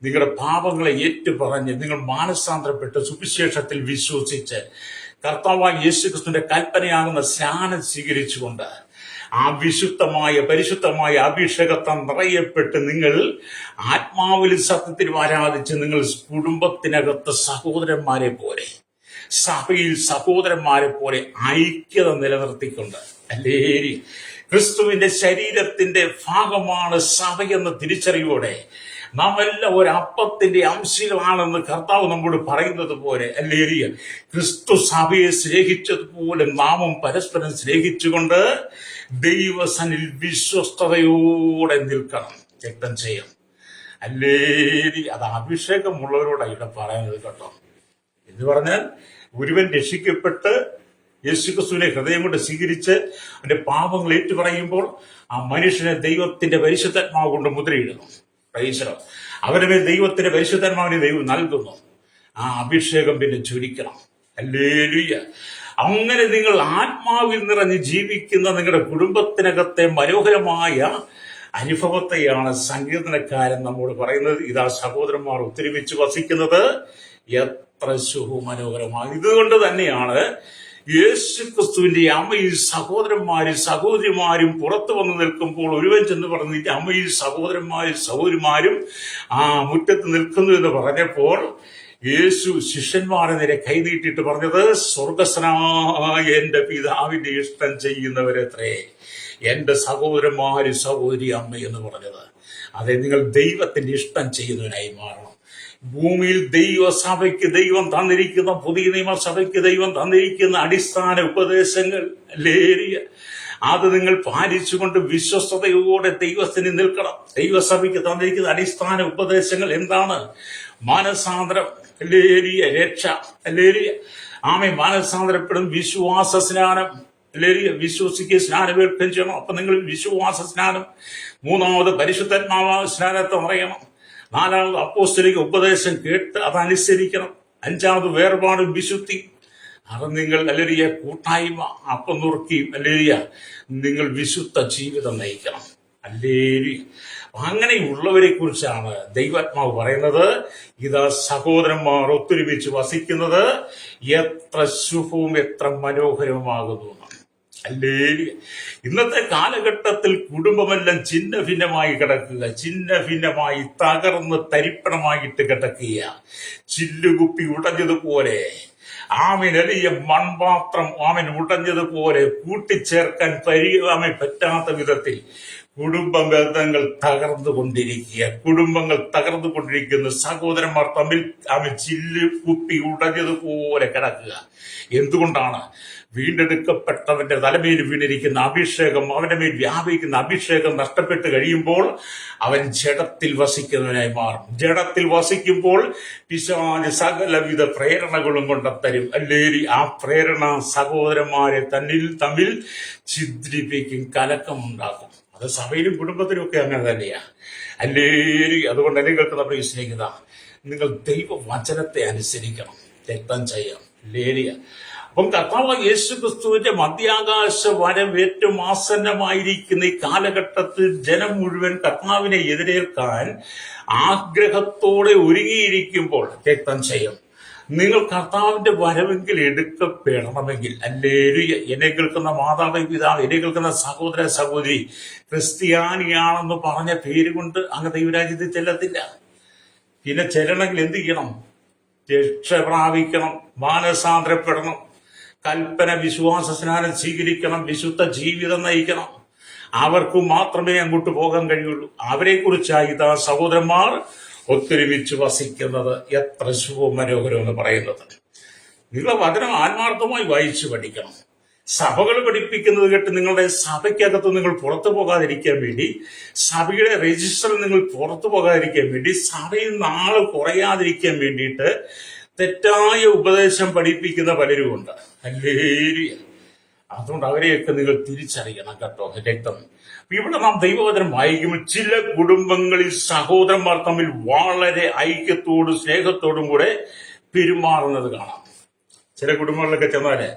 നിങ്ങളുടെ പാപങ്ങളെ ഏറ്റുപറഞ്ഞ് നിങ്ങൾ മാനസാന്തരപ്പെട്ട് സുവിശേഷത്തിൽ വിശ്വസിച്ച് കർത്താവായ യേശുക്രിസ്തുവിന്റെ കൽപ്പനയാകുന്ന സ്നാനം സ്വീകരിച്ചുകൊണ്ട് ആ വിശുദ്ധമായ പരിശുദ്ധമായ അഭിഷേകത്താൽ നിറയപ്പെട്ട് നിങ്ങൾ ആത്മാവിലും സത്യത്തിലും ആരാധിച്ച് നിങ്ങൾ കുടുംബത്തിനകത്ത് സഹോദരന്മാരെ പോലെ, സഭയിൽ സഹോദരന്മാരെ പോലെ ഐക്യത നിലനിർത്തിക്കൊണ്ട്, അല്ലേ, ക്രിസ്തുവിന്റെ ശരീരത്തിന്റെ ഭാഗമാണ് സഭയെന്ന തിരിച്ചറിവോടെ നാം എല്ലാം ഒരു അപ്പത്തിന്റെ അംശങ്ങളാണെന്ന് കർത്താവ് നമ്മോട് പറയുന്നത് പോലെ, അല്ലേ, ക്രിസ്തു സഭയെ സ്നേഹിച്ചതുപോലെ നാമും പരസ്പരം സ്നേഹിച്ചുകൊണ്ട് ദൈവസനിൽ വിശ്വസ്തയോടെ നിൽക്കണം. രക്തം ചെയ്യണം. അല്ലേ? അത് അഭിഷേകമുള്ളവരോടാണ് ഇവിടെ പറയുന്നത് കേട്ടോ. എന്ന് പറഞ്ഞാൽ ഒരുവൻ രക്ഷിക്കപ്പെട്ട് യേശുക്രിസ്തുവിനെ ഹൃദയം കൊണ്ട് സ്വീകരിച്ച് അവന്റെ പാപങ്ങൾ ഏറ്റുപറയുമ്പോൾ ആ മനുഷ്യനെ ദൈവത്തിന്റെ പരിശുദ്ധാത്മാവ് കൊണ്ട് മുദ്രയിടുന്നു. Price the Lord. അവന്റെ മേൽ ദൈവത്തിന്റെ പരിശുദ്ധാത്മാവിനെ ദൈവം നൽകുന്നു. ആ അഭിഷേകം പിന്നെ ചൊരിക്കണം. ഹല്ലേലൂയ. അങ്ങനെ നിങ്ങൾ ആത്മാവിൽ നിറഞ്ഞ് ജീവിക്കുന്ന നിങ്ങളുടെ കുടുംബത്തിനകത്തെ മനോഹരമായ അനുഭവത്തെയാണ് സങ്കീർത്തനക്കാരൻ നമ്മോട് പറയുന്നത്. ഇതാ സഹോദരന്മാർ ഒത്തൊരുമിച്ച് വസിക്കുന്നത് എത്ര മനോഹരമാണ്. ഇതുകൊണ്ട് തന്നെയാണ് യേശുക്രിസ്തുവിന്റെ അമ്മയിൽ സഹോദരന്മാരും സഹോദരിമാരും പുറത്തു വന്നു നിൽക്കുമ്പോൾ ഒരുവൻ ചെന്ന് പറഞ്ഞു, നിന്റെ അമ്മയിൽ സഹോദരന്മാരും ആ മുറ്റത്ത് നിൽക്കുന്നു എന്ന് പറഞ്ഞപ്പോൾ യേശു ശിഷ്യന്മാരെ നേരെ കൈനീട്ടിട്ട് പറഞ്ഞത്, സ്വർഗസ്ഥനായ എന്റെ പിതാവിന്റെ ഇഷ്ടം ചെയ്യുന്നവരത്രേ എന്റെ സഹോദരന്മാരും സഹോദരി അമ്മ എന്ന് പറഞ്ഞത്. അതെ, നിങ്ങൾ ദൈവത്തിന്റെ ഇഷ്ടം ചെയ്യുന്നവനായി മാറണം. ഭൂമിയിൽ ദൈവസഭയ്ക്ക് ദൈവം തന്നിരിക്കുന്ന, പുതിയ നിയമസഭയ്ക്ക് ദൈവം തന്നിരിക്കുന്ന അടിസ്ഥാന ഉപദേശങ്ങൾ, അത് നിങ്ങൾ പാലിച്ചുകൊണ്ട് വിശ്വസ്തയോടെ ദൈവത്തിന് നിൽക്കണം. ദൈവസഭയ്ക്ക് തന്നിരിക്കുന്ന അടിസ്ഥാന ഉപദേശങ്ങൾ എന്താണ്? മാനസാന്തരം, ഹല്ലേലൂയ, രക്ഷ, ഹല്ലേലൂയ, ആമേൻ, മാനസാന്തരപ്പെടും, വിശ്വാസ സ്നാനം, ഹല്ലേലൂയ, വിശ്വസിക്കുക, സ്നാനമേൽക്കുകയും ചെയ്യണം. അപ്പൊ നിങ്ങൾ വിശ്വാസ സ്നാനം, മൂന്നാമത് പരിശുദ്ധാത്മാവ് സ്നാനത്തെ അറിയണം, നാലാമത് അപ്പോസ്തലിക ഉപദേശം കേട്ട് അതനുസരിക്കണം, അഞ്ചാമത് വേർപാടും വിശുദ്ധി, അത് നിങ്ങൾ ഹല്ലേലൂയ കൂട്ടായ്മ, അപ്പം നുറുക്കിയും, ഹല്ലേലൂയ, നിങ്ങൾ വിശുദ്ധ ജീവിതം നയിക്കണം. ഹല്ലേലൂയ. അങ്ങനെയുള്ളവരെ കുറിച്ചാണ് ദൈവാത്മാവ് പറയുന്നത്. ഇതാ സഹോദരന്മാർ ഒത്തൊരുമിച്ച് വസിക്കുന്നത് എത്ര ശുഭവും എത്ര മനോഹരവുമാകുന്നു. ഹല്ലേലൂയ. ഇന്നത്തെ കാലഘട്ടത്തിൽ കുടുംബമെല്ലാം ഛിന്ന ഭിന്നമായി കിടക്കുക, ഛിന്ന ഭിന്നമായി തകർന്ന് തരിപ്പണമായിട്ട് കിടക്കുക, ചില്ലുകുപ്പി ഉടഞ്ഞതുപോലെ, ആമീൻ, അല്ലെങ്കിൽ മൺപാത്രം ആമീൻ ഉടഞ്ഞതുപോലെ കൂട്ടിച്ചേർക്കാൻ പറ്റാത്ത വിധത്തിൽ കുടുംബ ബന്ധങ്ങൾ തകർന്നുകൊണ്ടിരിക്കുക, കുടുംബങ്ങൾ തകർന്നുകൊണ്ടിരിക്കുന്നു. സഹോദരന്മാർ തമ്മിൽ ആമീൻ ചില്ല് കുപ്പി ഉടഞ്ഞതുപോലെ കിടക്കുക. എന്തുകൊണ്ടാണ്? വീണ്ടെടുക്കപ്പെട്ടവന്റെ തലമേൽ വീണിരിക്കുന്ന അഭിഷേകം, അവന്റെ മേൽ വ്യാപിക്കുന്ന അഭിഷേകം നഷ്ടപ്പെട്ട് കഴിയുമ്പോൾ അവൻ ജഡത്തിൽ വസിക്കുന്നവനായി മാറും. ജഡത്തിൽ വസിക്കുമ്പോൾ പിശാച് സകലവിധ പ്രേരണകളും കൊണ്ടത്തരും. അല്ലെങ്കിൽ ആ പ്രേരണ സഹോദരന്മാരെ തമ്മിൽ ഛിദ്രിപ്പിക്കും, കലക്കമുണ്ടാക്കും. അത് സഭയിലും കുടുംബത്തിലും ഒക്കെ അങ്ങനെ തന്നെയാ. അല്ലെങ്കിൽ അതുകൊണ്ട് എന്നെ കേൾക്കുന്ന പ്രിയ സ്നേഹിത, നിങ്ങൾ ദൈവവചനത്തെ അനുസരിക്കണം, രക്തം ചെയ്യാം. ലേരിയ. അപ്പം കർത്താവ് യേശു ക്രിസ്തുവിന്റെ മധ്യാകാശ വരം ഏറ്റവും ആസന്നമായിരിക്കുന്ന ഈ കാലഘട്ടത്തിൽ ജനം മുഴുവൻ കർത്താവിനെ എതിരേൽക്കാൻ ആഗ്രഹത്തോടെ ഒരുങ്ങിയിരിക്കുമ്പോൾ രക്തം ചെയ്യും. നിങ്ങൾ കർത്താവിന്റെ വരവെങ്കിൽ എടുക്കപ്പെടണമെങ്കിൽ, ഹല്ലേലൂയ, എന്നെ കേൾക്കുന്ന മാതാവ്, പിതാവ്, എന്നെ കേൾക്കുന്ന സഹോദര സഹോദരി, ക്രിസ്ത്യാനിയാണെന്ന് പറഞ്ഞ പേര് കൊണ്ട് അങ്ങ് ദൈവരാജ്യത്തിൽ ചെല്ലത്തില്ല. പിന്നെ ചെല്ലണമെങ്കിൽ എന്ത് ചെയ്യണം? രക്ഷ പ്രാപിക്കണം, മാനസാന്തരപ്പെടണം, കൽപ്പന വിശ്വാസ സ്നാനം സ്വീകരിക്കണം, വിശുദ്ധ ജീവിതം നയിക്കണം. അവർക്ക് മാത്രമേ അങ്ങോട്ട് പോകാൻ കഴിയുള്ളൂ. അവരെ കുറിച്ചായി ഇതാ സഹോദരന്മാർ ഒത്തൊരുമിച്ച് വസിക്കുന്നത് എത്ര ശുഭവും മനോഹരവും എന്ന് പറയുന്നത്. നിങ്ങൾ വചനം ആത്മാർത്ഥമായി വായിച്ചു പഠിക്കണം. സഭകൾ പഠിപ്പിക്കുന്നത് കേട്ട് നിങ്ങളുടെ സഭയ്ക്കകത്ത് നിങ്ങൾ പുറത്തു പോകാതിരിക്കാൻ വേണ്ടി, സഭയുടെ രജിസ്റ്ററിൽ നിങ്ങൾ പുറത്തു പോകാതിരിക്കാൻ വേണ്ടി, സഭയിൽ നാളെ കുറയാതിരിക്കാൻ വേണ്ടിയിട്ട് തെറ്റായ ഉപദേശം പഠിപ്പിക്കുന്ന പലരുമുണ്ട്. ഹല്ലേലൂയ. അതുകൊണ്ട് അവരെയൊക്കെ നിങ്ങൾ തിരിച്ചറിയണം കേട്ടോ. രക്തം. ഇവിടെ നാം ദൈവവചനം വായിക്കുമ്പോൾ ചില കുടുംബങ്ങളിൽ സഹോദരന്മാർ തമ്മിൽ വളരെ ഐക്യത്തോടും സ്നേഹത്തോടും കൂടെ പെരുമാറുന്നത് കാണാം. ചില കുടുംബങ്ങളിലൊക്കെ ചെന്നാല്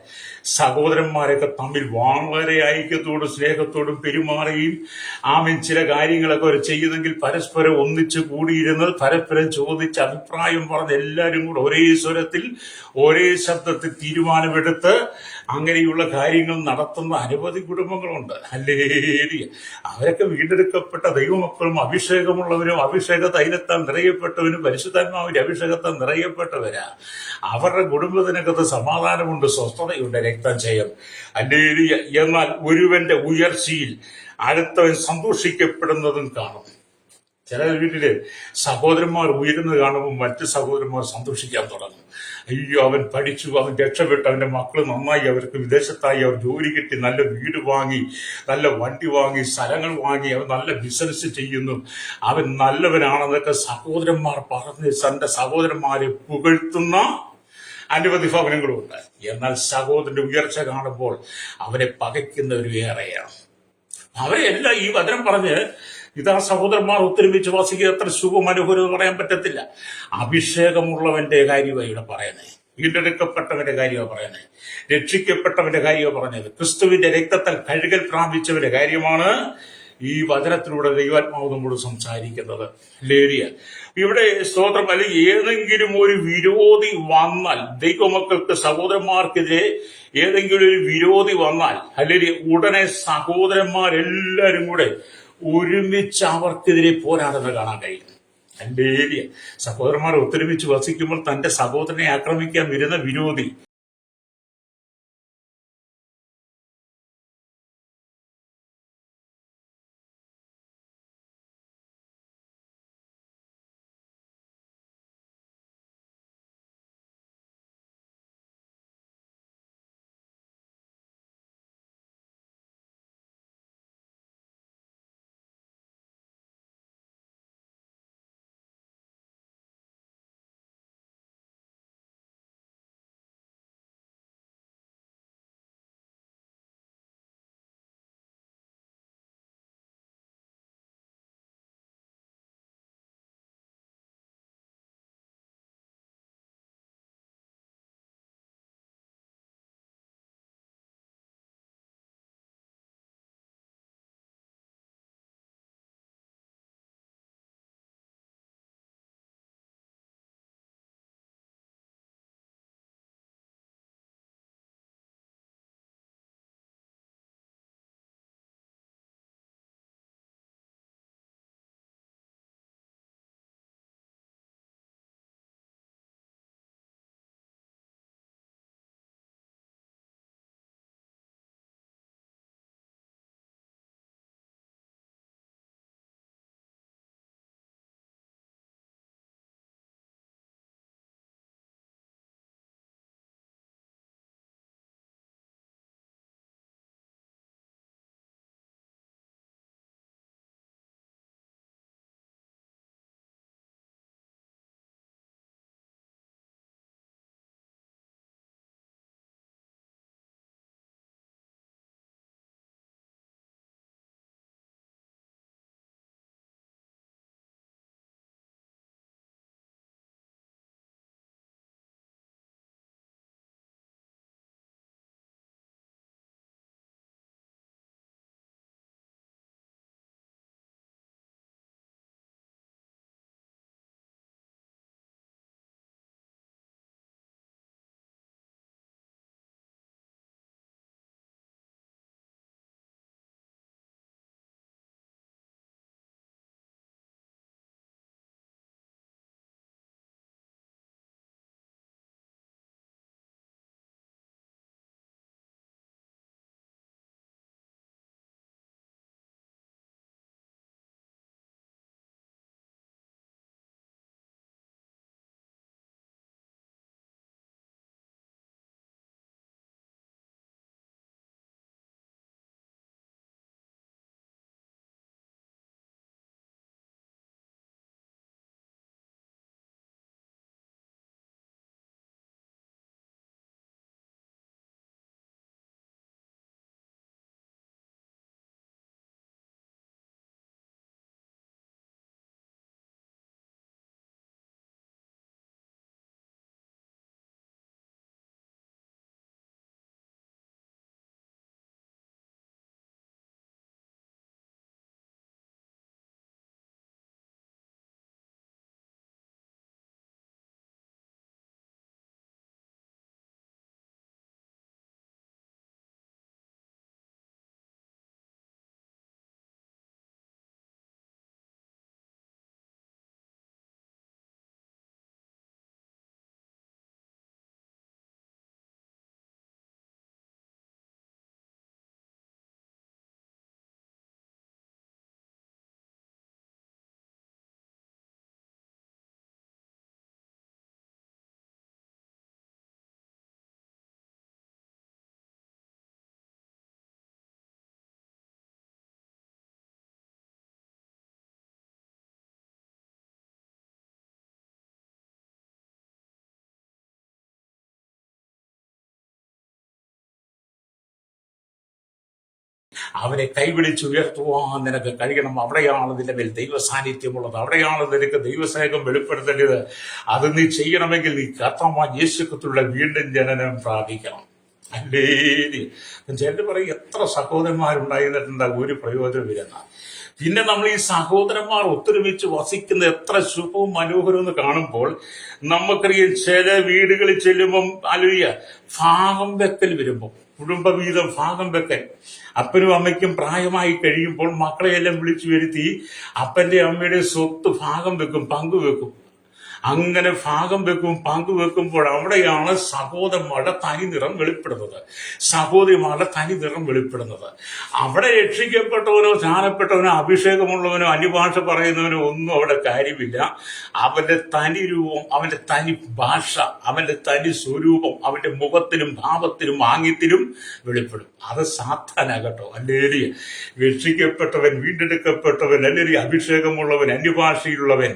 സഹോദരന്മാരൊക്കെ തമ്മിൽ വളരെ ഐക്യത്തോടും സ്നേഹത്തോടും പെരുമാറുകയും ആമീൻ ചില കാര്യങ്ങളൊക്കെ അവർ ചെയ്യുന്നെങ്കിൽ പരസ്പരം ഒന്നിച്ച് കൂടിയിരുന്ന് പരസ്പരം ചോദിച്ച് അഭിപ്രായം പറഞ്ഞ് എല്ലാവരും കൂടെ ഒരേ സ്വരത്തിൽ ഒരേ ശബ്ദത്തിൽ തീരുമാനമെടുത്ത് അങ്ങനെയുള്ള കാര്യങ്ങൾ നടത്തുന്ന അനവധി കുടുംബങ്ങളുണ്ട്. ഹല്ലേലൂയ. അവരൊക്കെ വീണ്ടെടുക്കപ്പെട്ട ദൈവമക്കളും അഭിഷേകമുള്ളവരും അഭിഷേക തൈലത്താൽ നിറയപ്പെട്ടവരും പരിശുദ്ധാത്മാവിന്റെ അഭിഷേകത്താൽ നിറയപ്പെട്ടവരാ. അവരുടെ കുടുംബത്തിനകത്ത് സമാധാനമുണ്ട്, സ്വസ്ഥതയുണ്ട്, രക്തം ചെയ്യും. ഹല്ലേലൂയ. എന്നാൽ ഒരുവന്റെ ഉയർച്ചയിൽ അടുത്തവൻ സന്തോഷിക്കപ്പെടുന്നതും കാണും. ചില വീട്ടില് സഹോദരന്മാർ ഉയരുന്നത് കാണുമ്പോൾ മറ്റു സഹോദരന്മാർ സന്തോഷിക്കാൻ തുടങ്ങും. അയ്യോ, അവൻ പഠിച്ചു, അവൻ രക്ഷപ്പെട്ടു, അവന്റെ മക്കൾ നന്നായി, അവർക്ക് വിദേശത്തായി, അവർ ജോലി കിട്ടി, നല്ല വീട് വാങ്ങി, നല്ല വണ്ടി വാങ്ങി, സ്ഥലങ്ങൾ വാങ്ങി, അവൻ നല്ല ബിസിനസ് ചെയ്യുന്നു, അവൻ നല്ലവനാണെന്നൊക്കെ സഹോദരന്മാർ പറഞ്ഞ് തന്റെ സഹോദരന്മാരെ പുകഴ്ത്തുന്ന അനവധി ഭവനങ്ങളുണ്ട്. എന്നാൽ സഹോദരന്റെ ഉയർച്ച കാണുമ്പോൾ അവനെ പകയ്ക്കുന്നവർ ഏറെയാണ്. അവരെ എല്ലാം ഈ വചനം പറഞ്ഞ് ഇതാ സഹോദരന്മാർ ഒത്തൊരുമിച്ച് വസിക്കുക എത്ര ശുഭമനോഹരം എന്ന് പറയാൻ പറ്റത്തില്ല. അഭിഷേകമുള്ളവന്റെ കാര്യമാണ് ഇവിടെ പറയുന്നത്, വീണ്ടെടുക്കപ്പെട്ടവന്റെ കാര്യമാണ് പറയുന്നത്, രക്ഷിക്കപ്പെട്ടവന്റെ കാര്യമാണ് പറഞ്ഞത്, ക്രിസ്തുവിന്റെ രക്തത്താൽ കഴുകൽ പ്രാപിച്ചവന്റെ കാര്യമാണ് ഈ വചനത്തിലൂടെ ദൈവാത്മാവ് നമ്മോട് സംസാരിക്കുന്നത്. ഹല്ലേലൂയ. ഇവിടെ സ്തോത്രം. അല്ലെങ്കിൽ ഏതെങ്കിലും ഒരു വിരോധി വന്നാൽ, ദൈവമക്കൾക്ക് സഹോദരന്മാർക്കെതിരെ ഏതെങ്കിലും ഒരു വിരോധി വന്നാൽ, അല്ലെങ്കിൽ ഉടനെ സഹോദരന്മാരെല്ലാരും കൂടെ ഒരുമിച്ച് അവർക്കെതിരെ പോരാടുന്നത് കാണാൻ കഴിയും. ഹല്ലേലൂയ. സഹോദരന്മാർ ഒത്തൊരുമിച്ച് വസിക്കുമ്പോൾ തന്റെ സഹോദരനെ ആക്രമിക്കാൻ വരുന്ന വിരോധി അവനെ കൈപിടിച്ചുയർത്തുവാൻ നിനക്ക് കഴിയണം. അവിടെയാണ് നിന്റെ മേൽ ദൈവ സാന്നിധ്യമുള്ളത്. അവിടെയാണ് നിനക്ക് ദൈവസ്നേഹം വെളിപ്പെടുത്തേണ്ടത്. അത് നീ ചെയ്യണമെങ്കിൽ നീ കർത്താവായ യേശുക്രിസ്തുവിന്റെ വീണ്ടും ജനനം പ്രാപിക്കണം. അല്ലേ? ചിലർ പറയും എത്ര സഹോദരന്മാരുണ്ടായിരുന്നിട്ടുണ്ടാകും, ഒരു പ്രയോജനമില്ലെന്ന. പിന്നെ നമ്മൾ ഈ സഹോദരന്മാർ ഒത്തൊരുമിച്ച് വസിക്കുന്ന എത്ര ശുഭവും മനോഹരവും എന്ന് കാണുമ്പോൾ നമുക്കറിയാം, ചില വീടുകളിൽ ചെല്ലുമ്പം അലുയ്യ ഭാഗം വെക്കൽ വരുമ്പോൾ, കുടുംബവീതം ഭാഗം വെക്കൽ, അപ്പനും അമ്മയ്ക്കും പ്രായമായി കഴിയുമ്പോൾ മക്കളെയെല്ലാം വിളിച്ചു വരുത്തി അപ്പന്റെ അമ്മയുടെ സ്വത്ത് ഭാഗം വെക്കും, പങ്കുവെക്കും. അങ്ങനെ ഭാഗം വെക്കും, പങ്കുവെക്കുമ്പോൾ അവിടെയാണ് സഹോദരന്മാരുടെ തനി നിറം വെളിപ്പെടുന്നത്, സഹോദരിമാരുടെ തനി നിറം വെളിപ്പെടുന്നത്. അവിടെ രക്ഷിക്കപ്പെട്ടവനോ ജ്ഞാനപ്പെട്ടവനോ അഭിഷേകമുള്ളവനോ അന്യഭാഷ പറയുന്നവനോ ഒന്നും അവിടെ കാര്യമില്ല. അവന്റെ തനി രൂപം, അവന്റെ തനി ഭാഷ, അവന്റെ തനി സ്വരൂപം അവന്റെ മുഖത്തിലും ഭാവത്തിലും ആംഗ്യത്തിലും വെളിപ്പെടും. അത് സാത്താനാകട്ടോ. അല്ലേലി രക്ഷിക്കപ്പെട്ടവൻ, വീണ്ടെടുക്കപ്പെട്ടവൻ, അല്ലെങ്കിൽ അഭിഷേകമുള്ളവൻ, അന്യഭാഷയിലുള്ളവൻ,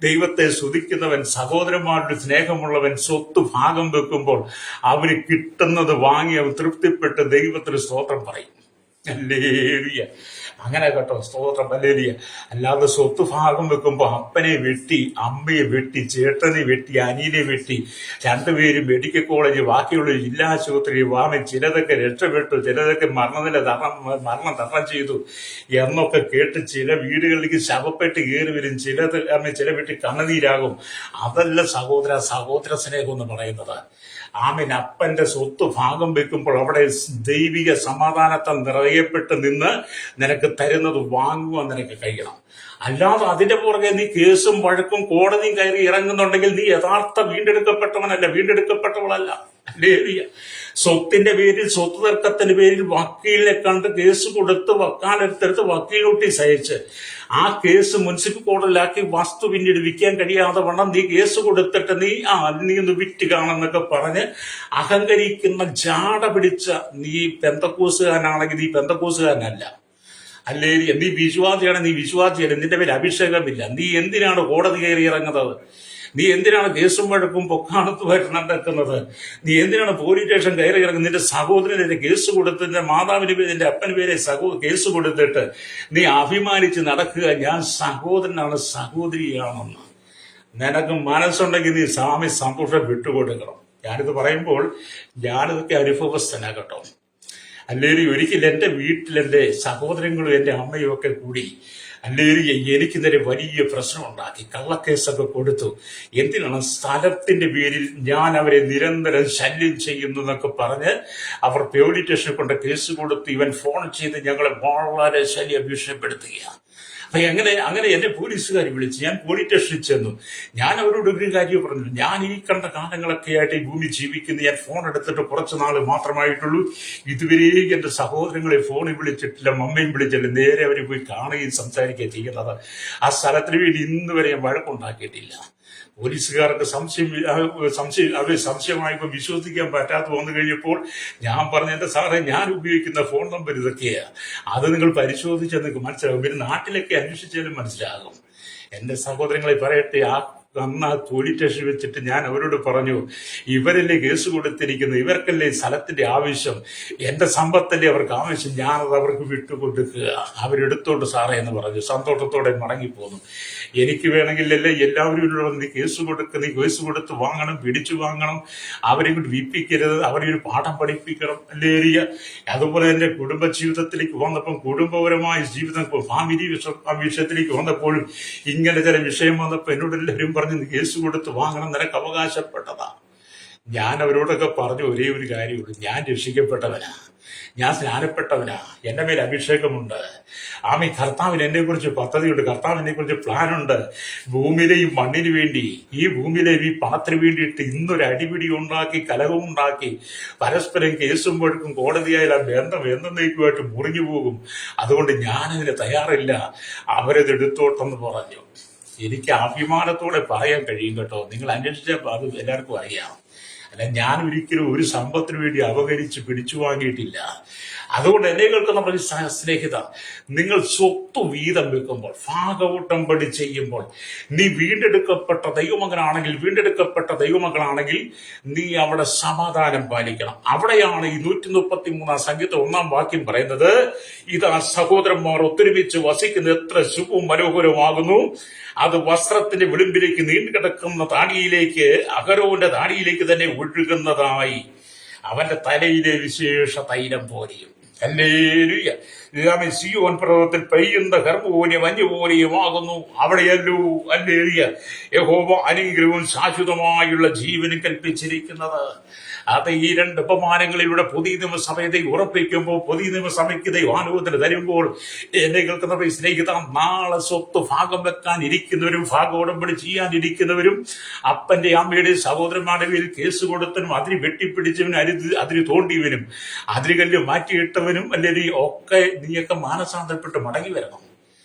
ദൈവത്തെ സ്തുതിക്കുന്നവൻ, സഹോദരന്മാരുടെ സ്നേഹമുള്ളവൻ സ്വത്ത് ഭാഗം വെക്കുമ്പോൾ അവന് കിട്ടുന്നത് വാങ്ങി അവൻ തൃപ്തിപ്പെട്ട് ദൈവത്തിന് സ്തോത്രം പറയും. ഹല്ലേലൂയ. അങ്ങനെ കേട്ടോ, സ്തോത്രം. ഹല്ലേലൂയ. അല്ലാതെ സ്വത്ത് ഭാഗം വെക്കുമ്പോൾ അപ്പനെ വെട്ടി, അമ്മയെ വെട്ടി, ചേട്ടനെ വെട്ടി, അനിയനെ വെട്ടി, രണ്ടുപേരും മെഡിക്കൽ കോളേജ്, ബാക്കിയുള്ള ജില്ലാശുപത്രി വാങ്ങി, ചിലതൊക്കെ രക്ഷപ്പെട്ടു, ചിലതൊക്കെ മരണം തരണം ചെയ്തു എന്നൊക്കെ കേട്ട് ചില വീടുകളിലേക്ക് ശവപ്പെട്ട് കയറി വരും, ചില വീട്ടിൽ കണ്ണുനീരാകും. അതല്ല സഹോദര സ്നേഹം എന്ന് പറയുന്നത്. ആമീൻ. അപ്പന്റെ സ്വത്ത് ഭാഗം വെക്കുമ്പോൾ അവിടെ ദൈവിക സമാധാനത്തെ നിറയപ്പെട്ട് നിന്ന് നിനക്ക് തരുന്നത് വാങ്ങുവാൻ നിനക്ക് കഴിയണം. അല്ലാതെ അതിന്റെ പുറകെ നീ കേസും വഴക്കും കോടതിയും കയറി ഇറങ്ങുന്നുണ്ടെങ്കിൽ നീ യഥാർത്ഥ വീണ്ടെടുക്കപ്പെട്ടവനല്ല, വീണ്ടെടുക്കപ്പെട്ടവളല്ല. സ്വത്തിന്റെ പേരിൽ, സ്വത്ത് തർക്കത്തിന്റെ പേരിൽ വക്കീലിനെ കണ്ട് കേസ് കൊടുത്ത് വക്കാലെടുത്തെടുത്ത് വക്കീൽ നോട്ടീസ് അയച്ച് ആ കേസ് മുനിസിപ്പൽ കോടതിയിലാക്കി വസ്തു പിന്നീട് വിൽക്കാൻ കഴിയാതെ വണ്ണം നീ കേസ് കൊടുത്തിട്ട് നീ ഒന്ന് വിറ്റ് കാണുന്നൊക്കെ പറഞ്ഞ് അഹങ്കരിക്കുന്ന ജാട പിടിച്ച നീ പെന്തക്കോസുകാരനാണെങ്കിൽ നീ പെന്തക്കോസുകാരനല്ല. അല്ലേ? നീ വിശ്വാസിയാണ്, നീ വിശ്വാസിയാണ്, നിന്റെ പേര് അഭിഷേകമില്ല. നീ എന്തിനാണ് കോടതി കയറി ഇറങ്ങുന്നത്? നീ എന്തിനാണ് കേസും വഴക്കും പൊക്കാണത്തുമായിട്ട് നടക്കുന്നത്? നീ എന്തിനാണ് പോലീസ് സ്റ്റേഷൻ കയറി ഇറങ്ങുന്നത്? നിന്റെ സഹോദരനെ കേസ് കൊടുത്ത്, നിന്റെ മാതാവിന്റെ പേര്, നിന്റെ അപ്പന് പേരെ കേസ് കൊടുത്തിട്ട് നീ അഭിമാനിച്ച് നടക്കുക, ഞാൻ സഹോദരനാണ്, സഹോദരിയാണെന്ന്. നിനക്ക് മനസ്സുണ്ടെങ്കിൽ നീ സ്വാമി സന്തോഷം വിട്ടുകൊടുക്കണം. ഞാനിത് പറയുമ്പോൾ ഞാനിതൊക്കെ അനുഭവസ്ഥനാകട്ടോ. അല്ലെങ്കിൽ ഒരിക്കലും എൻ്റെ വീട്ടിൽ എൻ്റെ സഹോദരങ്ങളും എൻ്റെ അമ്മയും ഒക്കെ കൂടി അല്ലെങ്കിൽ എനിക്കിന്നൊരു വലിയ പ്രശ്നം ഉണ്ടാക്കി, കള്ളക്കേസൊക്കെ കൊടുത്തു. എന്തിനാണ്? സ്ഥലത്തിന്റെ പേരിൽ ഞാൻ അവരെ നിരന്തരം ശല്യം ചെയ്യുന്നു എന്നൊക്കെ പറഞ്ഞ് അവർ പോലീസ് സ്റ്റേഷനിൽ കൊണ്ട് കേസ് കൊടുത്ത് ഇവൻ ഫോൺ ചെയ്ത് ഞങ്ങളെ വളരെ ശല്യം ഭീഷണിപ്പെടുത്തുകയാണ്. അപ്പൊ അങ്ങനെ എന്നെ പോലീസുകാർ വിളിച്ച് ഞാൻ പോലീസ് സ്റ്റേഷനിൽ ചെന്നു. ഞാൻ അവരോട് ഒരു കാര്യം പറഞ്ഞു, ഞാൻ ഈ കണ്ട കാലങ്ങളൊക്കെ ആയിട്ട് ഈ ഭൂമി ജീവിക്കുന്ന, ഞാൻ ഫോൺ എടുത്തിട്ട് കുറച്ച് നാൾ മാത്രമായിട്ടുള്ളൂ. ഇതുവരെ എന്റെ സഹോദരങ്ങളെ ഫോണിൽ വിളിച്ചിട്ടില്ല, മമ്മയും വിളിച്ചില്ല. നേരെ അവർ പോയി കാണുകയും സംസാരിക്കുകയും ചെയ്യുന്നത്. ആ സ്ഥലത്തിന് വേണ്ടി ഇന്ന് വരെ ഞാൻ വഴക്കുണ്ടാക്കിയിട്ടില്ല. പോലീസുകാർക്ക് സംശയമായപ്പോൾ വിശ്വസിക്കാൻ പറ്റാത്ത വന്നു കഴിഞ്ഞപ്പോൾ ഞാൻ പറഞ്ഞു, എന്റെ സാറേ, ഞാൻ ഉപയോഗിക്കുന്ന ഫോൺ നമ്പർ ഇതൊക്കെയാ, അത് നിങ്ങൾ പരിശോധിച്ചാൽ നിങ്ങൾക്ക് മനസ്സിലാകും. പിന്നെ നാട്ടിലൊക്കെ അന്വേഷിച്ചാലും മനസ്സിലാകും. എന്റെ സഹോദരങ്ങളെ പറയട്ടെ, അന്ന് ആ പോലീസ് സ്റ്റേഷനിൽ വെച്ചിട്ട് ഞാൻ അവരോട് പറഞ്ഞു, ഇവരല്ലേ കേസ് കൊടുത്തിരിക്കുന്നത്, ഇവർക്കല്ലേ സ്ഥലത്തിന്റെ ആവശ്യം, എന്റെ സമ്പത്തല്ലേ അവർക്ക് ആവശ്യം, ഞാനത് അവർക്ക് വിട്ടുകൊടുക്കുക, അവരെടുത്തോണ്ട് സാറേ എന്ന് പറഞ്ഞു. സന്തോഷത്തോടെ മടങ്ങിപ്പോന്നു. എനിക്ക് വേണമെങ്കിലല്ലേ എല്ലാവരും നീ കേസ് കൊടുത്ത് വാങ്ങണം, പിടിച്ചു വാങ്ങണം, അവരെ കൊണ്ട് വിപ്പിക്കരുത്, അവരെ ഒരു പാഠം പഠിപ്പിക്കണം. അല്ലേ? അതുപോലെ തന്നെ കുടുംബജീവിതത്തിലേക്ക് വന്നപ്പോൾ, കുടുംബപരമായ ജീവിതം, ഫാമിലി വിഷയത്തിലേക്ക് വന്നപ്പോഴും ഇങ്ങനെ ചില വിഷയം വന്നപ്പോൾ എന്നോട് എല്ലാവരും പറഞ്ഞു, നീ കേസ് കൊടുത്ത് വാങ്ങണം, നിനക്ക് അവകാശപ്പെട്ടതാ. ഞാൻ അവരോടൊക്കെ പറഞ്ഞു ഒരേ ഒരു കാര്യമുള്ളൂ, ഞാൻ രക്ഷിക്കപ്പെട്ടവനാ, ഞാൻ സ്നാനപ്പെട്ടവനാ, എന്റെ മേൽ അഭിഷേകമുണ്ട്. ആമീൻ. കർത്താവിന് എന്നെ കുറിച്ച് പദ്ധതിയുണ്ട്, കർത്താവിനെ കുറിച്ച് പ്ലാനുണ്ട്. ഭൂമിയിലെയും മണ്ണിന് വേണ്ടി, ഈ ഭൂമിയിലെയും ഈ പണത്തിന് വേണ്ടിയിട്ട് ഇന്നൊരു അടിപിടി ഉണ്ടാക്കി, കലഹവും ഉണ്ടാക്കി, പരസ്പരം കേസും വഴക്കും കോടതിയായാൽ ആ ബന്ധം എന്നേക്കുമായിട്ട് മുറിഞ്ഞു പോകും. അതുകൊണ്ട് ഞാനതിന് തയ്യാറില്ല, അവരത് എടുത്തോട്ടെന്ന് പറഞ്ഞു. എനിക്ക് അഭിമാനത്തോടെ പറയാൻ കഴിയും കേട്ടോ. നിങ്ങൾ അന്വേഷിച്ചാൽ അത് എല്ലാവർക്കും അറിയാം. അല്ല, ഞാൻ ഒരിക്കലും ഒരു സമ്പത്തിന് വേണ്ടി അപകരിച്ച് പിടിച്ചു വാങ്ങിയിട്ടില്ല. അതുകൊണ്ട് എന്നെ കേൾക്കുന്ന സ്നേഹിത, നിങ്ങൾ സ്വത്ത് വീതം വെക്കുമ്പോൾ, ഭാഗവട്ടംപടി ചെയ്യുമ്പോൾ, നീ വീണ്ടെടുക്കപ്പെട്ട ദൈവമകനാണെങ്കിൽ നീ അവിടെ സമാധാനം പാലിക്കണം. അവിടെയാണ് ഈ 133 സംഗീതം 1 വാക്യം പറയുന്നത്, ഇതാ സഹോദരന്മാർ ഒത്തൊരുമിച്ച് വസിക്കുന്ന എത്ര ശുഭവും മനോഹരമാകുന്നു. അത് വസ്ത്രത്തിന്റെ വിളിമ്പിലേക്ക് നീണ്ടുകിടക്കുന്ന താടിയിലേക്ക്, അഹരോന്റെ താടിയിലേക്ക് തന്നെ ഒഴുകുന്നതായി, അവന്റെ തലയിലെ വിശേഷ തൈലം പോലെയും. ഹല്ലേലൂയ. സിയോൻ പർവ്വതത്തിൽ പെയ്യുന്ന ഹർമ്മോനെ മഞ്ഞുപോലെയുമാകുന്നു. അവിടെയല്ലോ ഹല്ലേലൂയ യഹോവ അനുഗ്രഹവും ശാശ്വതമായുള്ള ജീവനും കൽപ്പിച്ചിരിക്കുന്നത്. അത് ഈ 2 ഉപമാനങ്ങളിലൂടെ പുതിയ നിയമസഭയെ ഉറപ്പിക്കുമ്പോൾ, പുതിയ നിയമസഭയ്ക്ക് ദൈവാനുഭവത്തിന് തരുമ്പോൾ, എന്നെ കേൾക്കുന്ന സ്നേഹിത, നാളെ സ്വത്ത് ഭാഗം വെക്കാൻ ഇരിക്കുന്നവരും ഭാഗോടമ്പടി ചെയ്യാനിരിക്കുന്നവരും, അപ്പന്റെ അമ്മയുടെ സഹോദരന്മാരുടെ പേരിൽ കേസ് കൊടുത്തവനും, അതിന് വെട്ടിപ്പിടിച്ചവനും, അതിന് തോണ്ടിയവനും, അതിരുകല്ല് മാറ്റിയിട്ടവനും അല്ലെങ്കിൽ ഒക്കെ നീയൊക്കെ മാനസാന്തരപ്പെട്ട് മടങ്ങി വരണം.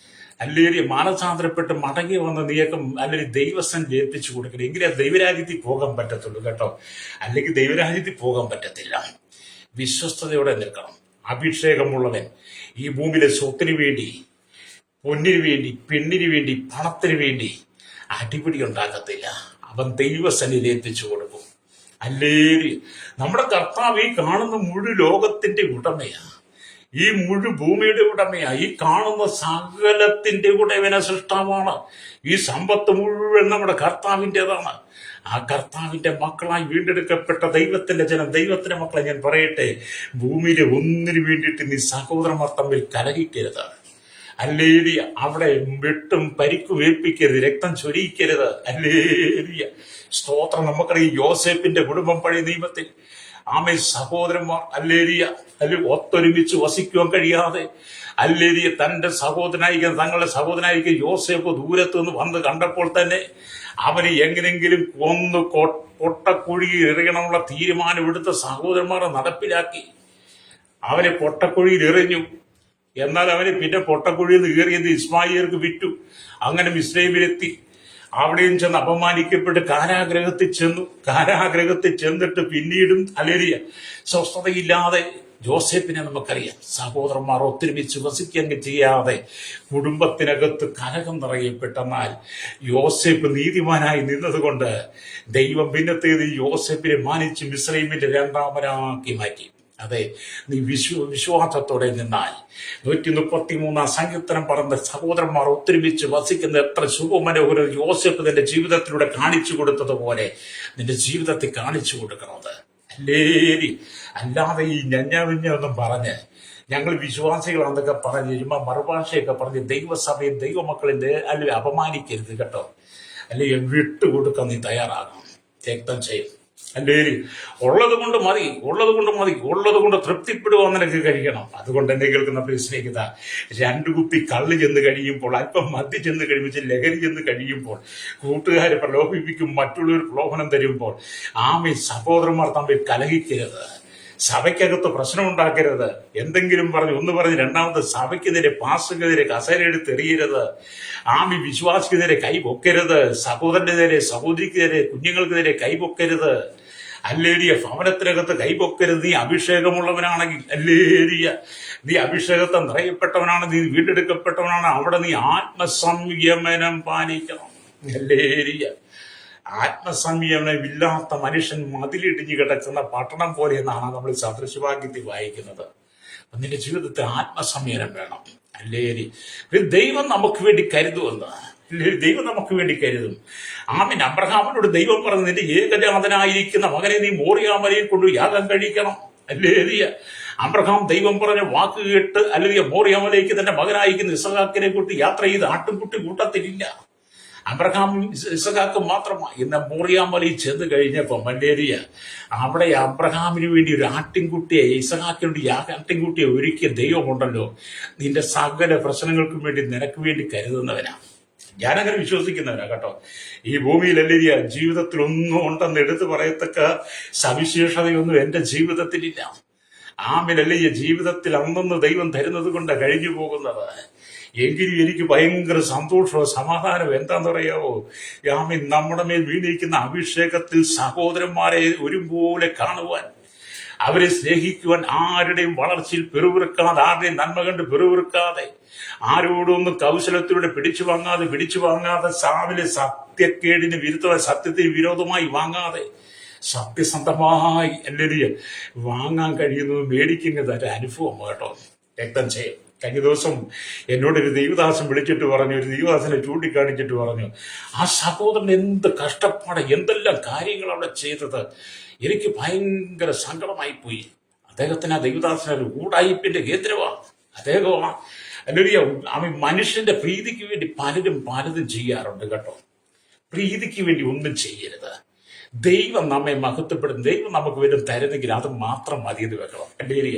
അല്ലെങ്കിൽ മാനസാന്തരപ്പെട്ട് മടങ്ങി വന്ന് നീയൊക്കെ അല്ലെങ്കിൽ ദൈവസന്നിധി ഏൽപ്പിച്ചു കൊടുക്കണം. എങ്കിലേ ദൈവരാജ്യത്തിൽ പോകാൻ പറ്റത്തുള്ളൂ കേട്ടോ. അല്ലെങ്കിൽ ദൈവരാജ്യത്തിൽ പോകാൻ പറ്റത്തില്ല. വിശ്വസ്തയോടെ നിൽക്കണം. അഭിഷേകമുള്ളവൻ ഈ ഭൂമിയിലെ സ്വത്തിന് വേണ്ടി, പൊന്നിന് വേണ്ടി, പെണ്ണിന് വേണ്ടി, പണത്തിന് വേണ്ടി അടിപിടി ഉണ്ടാക്കത്തില്ല. അവൻ ദൈവസന്നിധി ഏൽപ്പിച്ചു കൊടുക്കും. അല്ലെങ്കിൽ നമ്മുടെ കർത്താവ് ഈ കാണുന്ന മുഴു ലോകത്തിന്റെ ഉടമയാണ്, ഈ മുഴു ഭൂമിയുടെ ഉടമയാ, ഈ കാണുന്ന സകലത്തിന്റെ ഉടമന സൃഷ്ടാവാണ്. ഈ സമ്പത്ത് മുഴുവൻ നമ്മുടെ കർത്താവിൻ്റെതാണ്. ആ കർത്താവിന്റെ മക്കളായി വീണ്ടെടുക്കപ്പെട്ട ദൈവത്തിന്റെ ജനം, ദൈവത്തിന്റെ മക്കളെ ഞാൻ പറയട്ടെ, ഭൂമിയിലെ ഒന്നിനു വേണ്ടിയിട്ട് നീ സഹോദരന്മാർ തമ്മിൽ കലഹിക്കരുത്. അല്ലേലിയ. അവിടെ വെട്ടും പരിക്കും ഏൽപ്പിക്കരുത്, രക്തം ചൊരിയിക്കരുത്. അല്ലേലിയ. സ്തോത്രം. നമുക്കറിയാം യോസേപ്പിന്റെ കുടുംബം പഴയ നിയമത്തിൽ സഹോദരന്മാർ അല്ലേലിയ ഒത്തൊരുമിച്ച് വസിക്കുവാൻ കഴിയാതെ അല്ലേലിയ തങ്ങളുടെ സഹോദരനായിരിക്കും യോസേഫ് ദൂരത്ത് നിന്ന് വന്ന് കണ്ടപ്പോൾ തന്നെ അവന് എങ്ങനെങ്കിലും കൊന്ന് പൊട്ടക്കുഴിയിൽ എറിയണമെന്നുള്ള തീരുമാനമെടുത്ത സഹോദരന്മാരെ നടപ്പിലാക്കി. അവനെ പൊട്ടക്കുഴിയിൽ എറിഞ്ഞു. എന്നാൽ അവന് പിന്നെ പൊട്ടക്കുഴിയിൽ നിന്ന് ഏറിയത് ഇസ്മായിലേക്ക് വിറ്റു. അങ്ങനെ മിസ്രൈമിലെത്തി. അവിടെയും ചെന്ന് അപമാനിക്കപ്പെട്ട് കാരാഗ്രഹത്തിൽ ചെന്നിട്ട് പിന്നീടും അലേറിയ സ്വസ്ഥതയില്ലാതെ ജോസഫിനെ നമുക്കറിയാം. സഹോദരന്മാർ ഒത്തൊരുമിച്ച് വസിക്കാൻ ചെയ്യാതെ കുടുംബത്തിനകത്ത് കലഹം നിറയപ്പെട്ടെന്നാൽ യോസേഫ് നീതിമാനായി നിന്നതുകൊണ്ട് ദൈവം പിന്നത്തേത് യോസേഫിനെ മാനിച്ച് മിസ്രൈമിന്റെ 2ാമനാക്കി മാറ്റി. അതെ, നീ വിശ്വാസത്തോടെ നിന്നാൽ 133 സങ്കീർത്തനം പറഞ്ഞ സഹോദരന്മാർ ഒത്തൊരുമിച്ച് വസിക്കുന്ന എത്ര ശുഭമനോഹര യോസേഫ് നിന്റെ ജീവിതത്തിലൂടെ കാണിച്ചു കൊടുത്തതുപോലെ നിന്റെ ജീവിതത്തിൽ കാണിച്ചു കൊടുക്കണത്. അല്ലാതെ ഈ ഞഞ്ഞൊന്നും പറഞ്ഞ് ഞങ്ങൾ വിശ്വാസികളാണെന്നൊക്കെ പറഞ്ഞ് മറുഭാഷയൊക്കെ പറഞ്ഞ് ദൈവസഭയും ദൈവമക്കളിന്റെ അല്ലെങ്കിൽ അപമാനിക്കരുത് കേട്ടോ. അല്ലെങ്കിൽ വിട്ടുകൊടുക്കാൻ നീ തയ്യാറാകണം. രക്തം ചെയ്യും. അല്ലേരി. ഉള്ളത് കൊണ്ട് തൃപ്തിപ്പെടുവാൻ നിനക്ക് കഴിയണം. അതുകൊണ്ട് എന്നെ കേൾക്കുന്ന സ്നേഹിത, 2 കുപ്പി കള്ള് ചെന്ന് കഴിയുമ്പോൾ, അല്പം മദ്യം ചെന്ന് കഴിയുമ്പോൾ, ലഹരി ചെന്ന് കഴിയുമ്പോൾ, കൂട്ടുകാരെ പ്രലോഭിപ്പിക്കും, മറ്റുള്ളവർ പ്രലോഭനം തരുമ്പോൾ സഹോദരന്മാർ തമ്മിൽ കലഹിക്കരുത്. സഭയ്ക്കകത്ത് പ്രശ്നം ഉണ്ടാക്കരുത്. എന്തെങ്കിലും ഒന്ന് പറഞ്ഞ് രണ്ടാമത് സഭയ്ക്കെതിരെ, പാസ്റ്റർക്കെതിരെ കസേരയെടുത്ത് എറിയരുത്. വിശ്വാസിക്കെതിരെ കൈപൊക്കരുത്. സഹോദരനെതിരെ, സഹോദരിക്കെതിരെ, കുഞ്ഞുങ്ങൾക്കെതിരെ കൈപൊക്കരുത്. അല്ലേരിയ. ഭവനത്തിനകത്ത് കൈപൊക്കരുത്. നീ അഭിഷേകമുള്ളവനാണെങ്കിൽ, അല്ലേരിയ, നീ അഭിഷേകത്തെ നിറയപ്പെട്ടവനാണ്, നീ വീണ്ടെടുക്കപ്പെട്ടവനാണ്, അവിടെ നീ ആത്മസംയമനം പാലിക്കണം. അല്ലേരിയ. ആത്മസംയമനമില്ലാത്ത മനുഷ്യൻ മതിലിടിഞ്ഞു കിടക്കുന്ന പട്ടണം പോലെ എന്നാണ് നമ്മൾ സദൃശവാക്യത്തിൽ വായിക്കുന്നത്. നിന്റെ ജീവിതത്തിൽ ആത്മസംയമനം വേണം. അല്ലേരി. ദൈവം നമുക്ക് വേണ്ടി കരുതുമെന്ന്. ദൈവം നമുക്ക് വേണ്ടി കരുതും. അബ്രഹാമിനോട് ദൈവം പറഞ്ഞു, നിന്റെ ഏകജാതനായിരിക്കുന്ന മകനെ നീ മോറിയാമലയിൽ കൊണ്ട് യാഗം കഴിക്കണം. അല്ലേരിയ. അബ്രഹാം ദൈവം പറഞ്ഞ വാക്ക് കേട്ട് അല്ലെങ്കിൽ മോറിയാമലയ്ക്ക് തന്റെ മകനായിരിക്കുന്ന ഇസഹാക്കിനെ കൂട്ടി യാത്ര ചെയ്ത് ആട്ടുംകുട്ടി കൂട്ടത്തിലില്ല. അബ്രഹാം ഇസഹാക്ക് മാത്രമാണ്. ഇന്ന് മോറിയാമലയിൽ ചെന്ന് കഴിഞ്ഞപ്പോൾ മല്ലേരിയ അവിടെ അബ്രഹാമിന് വേണ്ടി ഒരു ആട്ടിൻകുട്ടിയെ, ഇസഹാക്കിനോട് ആട്ടിൻകുട്ടിയെ ഒരുക്കിയ ദൈവമുണ്ടല്ലോ. നിന്റെ സകല പ്രശ്നങ്ങൾക്കും വേണ്ടി നിനക്ക് വേണ്ടി കരുതുന്നവനാണ്. ഞാനങ്ങനെ വിശ്വസിക്കുന്നവനാ കേട്ടോ. ഈ ഭൂമിയിലല്ലേരിയ ജീവിതത്തിൽ ഒന്നും ഉണ്ടെന്ന് എടുത്തു പറയത്തക്ക സവിശേഷതയൊന്നും എന്റെ ജീവിതത്തിലില്ല. ആമിലല്ലേ ജീവിതത്തിൽ അന്നൊന്ന് ദൈവം തരുന്നത് കൊണ്ട് കഴിഞ്ഞു പോകുന്നത്. എങ്കിലും എനിക്ക് ഭയങ്കര സന്തോഷമോ സമാധാനമോ എന്താന്ന് പറയാവോ, നമ്മുടെ മേൽ വീണിരിക്കുന്ന അഭിഷേകത്തിൽ സഹോദരന്മാരെ ഒരുപോലെ കാണുവാൻ, അവരെ സ്നേഹിക്കുവാൻ ആരുടെയും വളർച്ചയിൽ പെറുവിറുക്കാതെ, ആരുടെയും നന്മ കണ്ട് പെറുവിറുക്കാതെ, ആരോടൊന്നും കൗശലത്തിലൂടെ പിടിച്ചു വാങ്ങാതെ, സാവിലെ സത്യക്കേടിന് വിരുദ്ധമായി, സത്യത്തിന് വിരോധമായി വാങ്ങാതെ, സത്യസന്ധമായി എല്ലാവരും വാങ്ങാൻ കഴിയുന്നത് മേടിക്കുന്നത് ഒരു അനുഭവം കേട്ടോ. രക്തം ചെയ്യും. കഴിഞ്ഞ ദിവസം എന്നോടൊരു ദൈവദാസൻ വിളിച്ചിട്ട് പറഞ്ഞു, ഒരു ദൈവദാസനെ ചൂണ്ടിക്കാണിച്ചിട്ട് പറഞ്ഞു, ആ സഹോദരൻ എന്ത് കഷ്ടപ്പാട്, എന്തെല്ലാം കാര്യങ്ങൾ അവിടെ ചെയ്തത്, എനിക്ക് ഭയങ്കര സങ്കടമായി പോയി. അദ്ദേഹത്തിന് ആ ദൈവദാസന ഒരു ഊടായിപ്പിന്റെ കേന്ദ്രമാണ്. അദ്ദേഹം അവൻ മനുഷ്യന്റെ പ്രീതിക്ക് വേണ്ടി പലതും ചെയ്യാറുണ്ട് കേട്ടോ. പ്രീതിക്ക് വേണ്ടി ഒന്നും ചെയ്യരുത്. ദൈവം നമ്മെ മഹത്വപ്പെടും, ദൈവം നമുക്ക് വരും തരുന്നെങ്കിൽ അത് മാത്രം മതി എന്ന് വെക്കണം. അല്ലേരിയ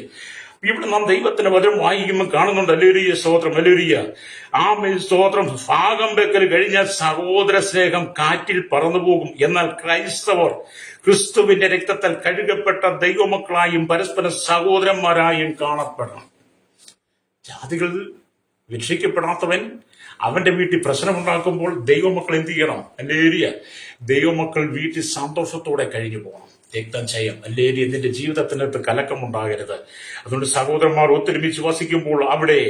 ഇവിടെ നാം ദൈവത്തിന്റെ വചനം വായിക്കുമ്പോൾ കാണുന്നുണ്ട്. അല്ലേരിയ സ്തോത്രം, അല്ലേരിയ ആ സ്തോത്രം. ഭാഗം വെക്കൽ കഴിഞ്ഞാൽ സഹോദര സ്നേഹം കാറ്റിൽ പറന്നുപോകും. എന്നാൽ ക്രൈസ്തവർ ക്രിസ്തുവിന്റെ രക്തത്താൽ കഴുകപ്പെട്ട ദൈവമക്കളായും പരസ്പരം സഹോദരന്മാരായും കാണപ്പെടണം. ജാതികൾ രക്ഷിക്കപ്പെടാത്തവൻ അവന്റെ വീട്ടിൽ പ്രശ്നമുണ്ടാക്കുമ്പോൾ ദൈവമക്കൾ എന്ത് ചെയ്യണം? അല്ലേരിയ ദൈവമക്കൾ വീട്ടിൽ സന്തോഷത്തോടെ കഴിഞ്ഞു പോകണം. രക്തം ചെയ്യും. അല്ലേരിയ നിന്റെ ജീവിതത്തിനകത്ത് കലക്കമുണ്ടാകരുത്. അതുകൊണ്ട് സഹോദരന്മാർ ഒത്തൊരുമിച്ച് വസിക്കുമ്പോൾ അവിടെ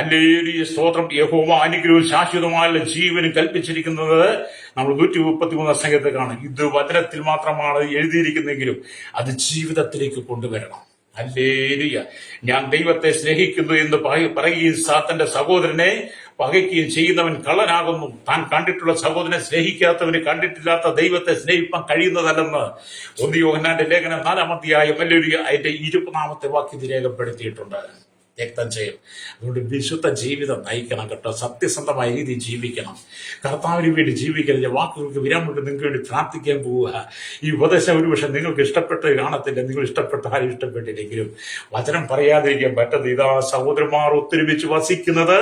അല്ലേരിയ സ്തോത്രം യഹോവ അനുഗ്രഹവും ശാശ്വതമായ ജീവനും കൽപ്പിച്ചിരിക്കുന്നത് നമ്മൾ 133 സംഖ്യത്തെ കാണും. ഇത് വചനത്തിൽ മാത്രമാണ് എഴുതിയിരിക്കുന്നെങ്കിലും അത് ജീവിതത്തിലേക്ക് കൊണ്ടുവരണം. ഹല്ലേലൂയ. ഞാൻ ദൈവത്തെ സ്നേഹിക്കുന്നു എന്ന് പറയുകയും സാത്തന്റെ സഹോദരനെ പകയ്ക്കുകയും ചെയ്യുന്നവൻ കള്ളനാകുന്നു. താൻ കണ്ടിട്ടുള്ള സഹോദരനെ സ്നേഹിക്കാത്തവന് കണ്ടിട്ടില്ലാത്ത ദൈവത്തെ സ്നേഹിപ്പാൻ കഴിയുന്നതല്ലെന്ന് 1 യോഹന്നാന്റെ ലേഖനം 4-ാം അധ്യായം അതിന്റെ 20-ാമത്തെ വാക്യത്തിൽ രേഖപ്പെടുത്തിയിട്ടുണ്ട്. രക്തം ചെയ്യും. അതുകൊണ്ട് വിശുദ്ധ ജീവിതം നയിക്കണം കേട്ടോ. സത്യസന്ധമായ രീതിയിൽ ജീവിക്കണം. കർത്താവിന് വേണ്ടി ജീവിക്കണം. വാക്കുകൾക്ക് വിരാമിട്ട് നിങ്ങൾക്ക് വേണ്ടി പ്രാർത്ഥിക്കാൻ പോവുക. ഈ ഉപദേശം ഒരുപക്ഷെ നിങ്ങൾക്ക് ഇഷ്ടപ്പെട്ട് കാണത്തില്ല. നിങ്ങൾ ഇഷ്ടപ്പെട്ടാലും ഇഷ്ടപ്പെട്ടില്ലെങ്കിലും വചനം പറയാതിരിക്കാൻ പറ്റത് ഇതാ സഹോദരന്മാർ ഒത്തൊരുമിച്ച് വസിക്കുന്നത്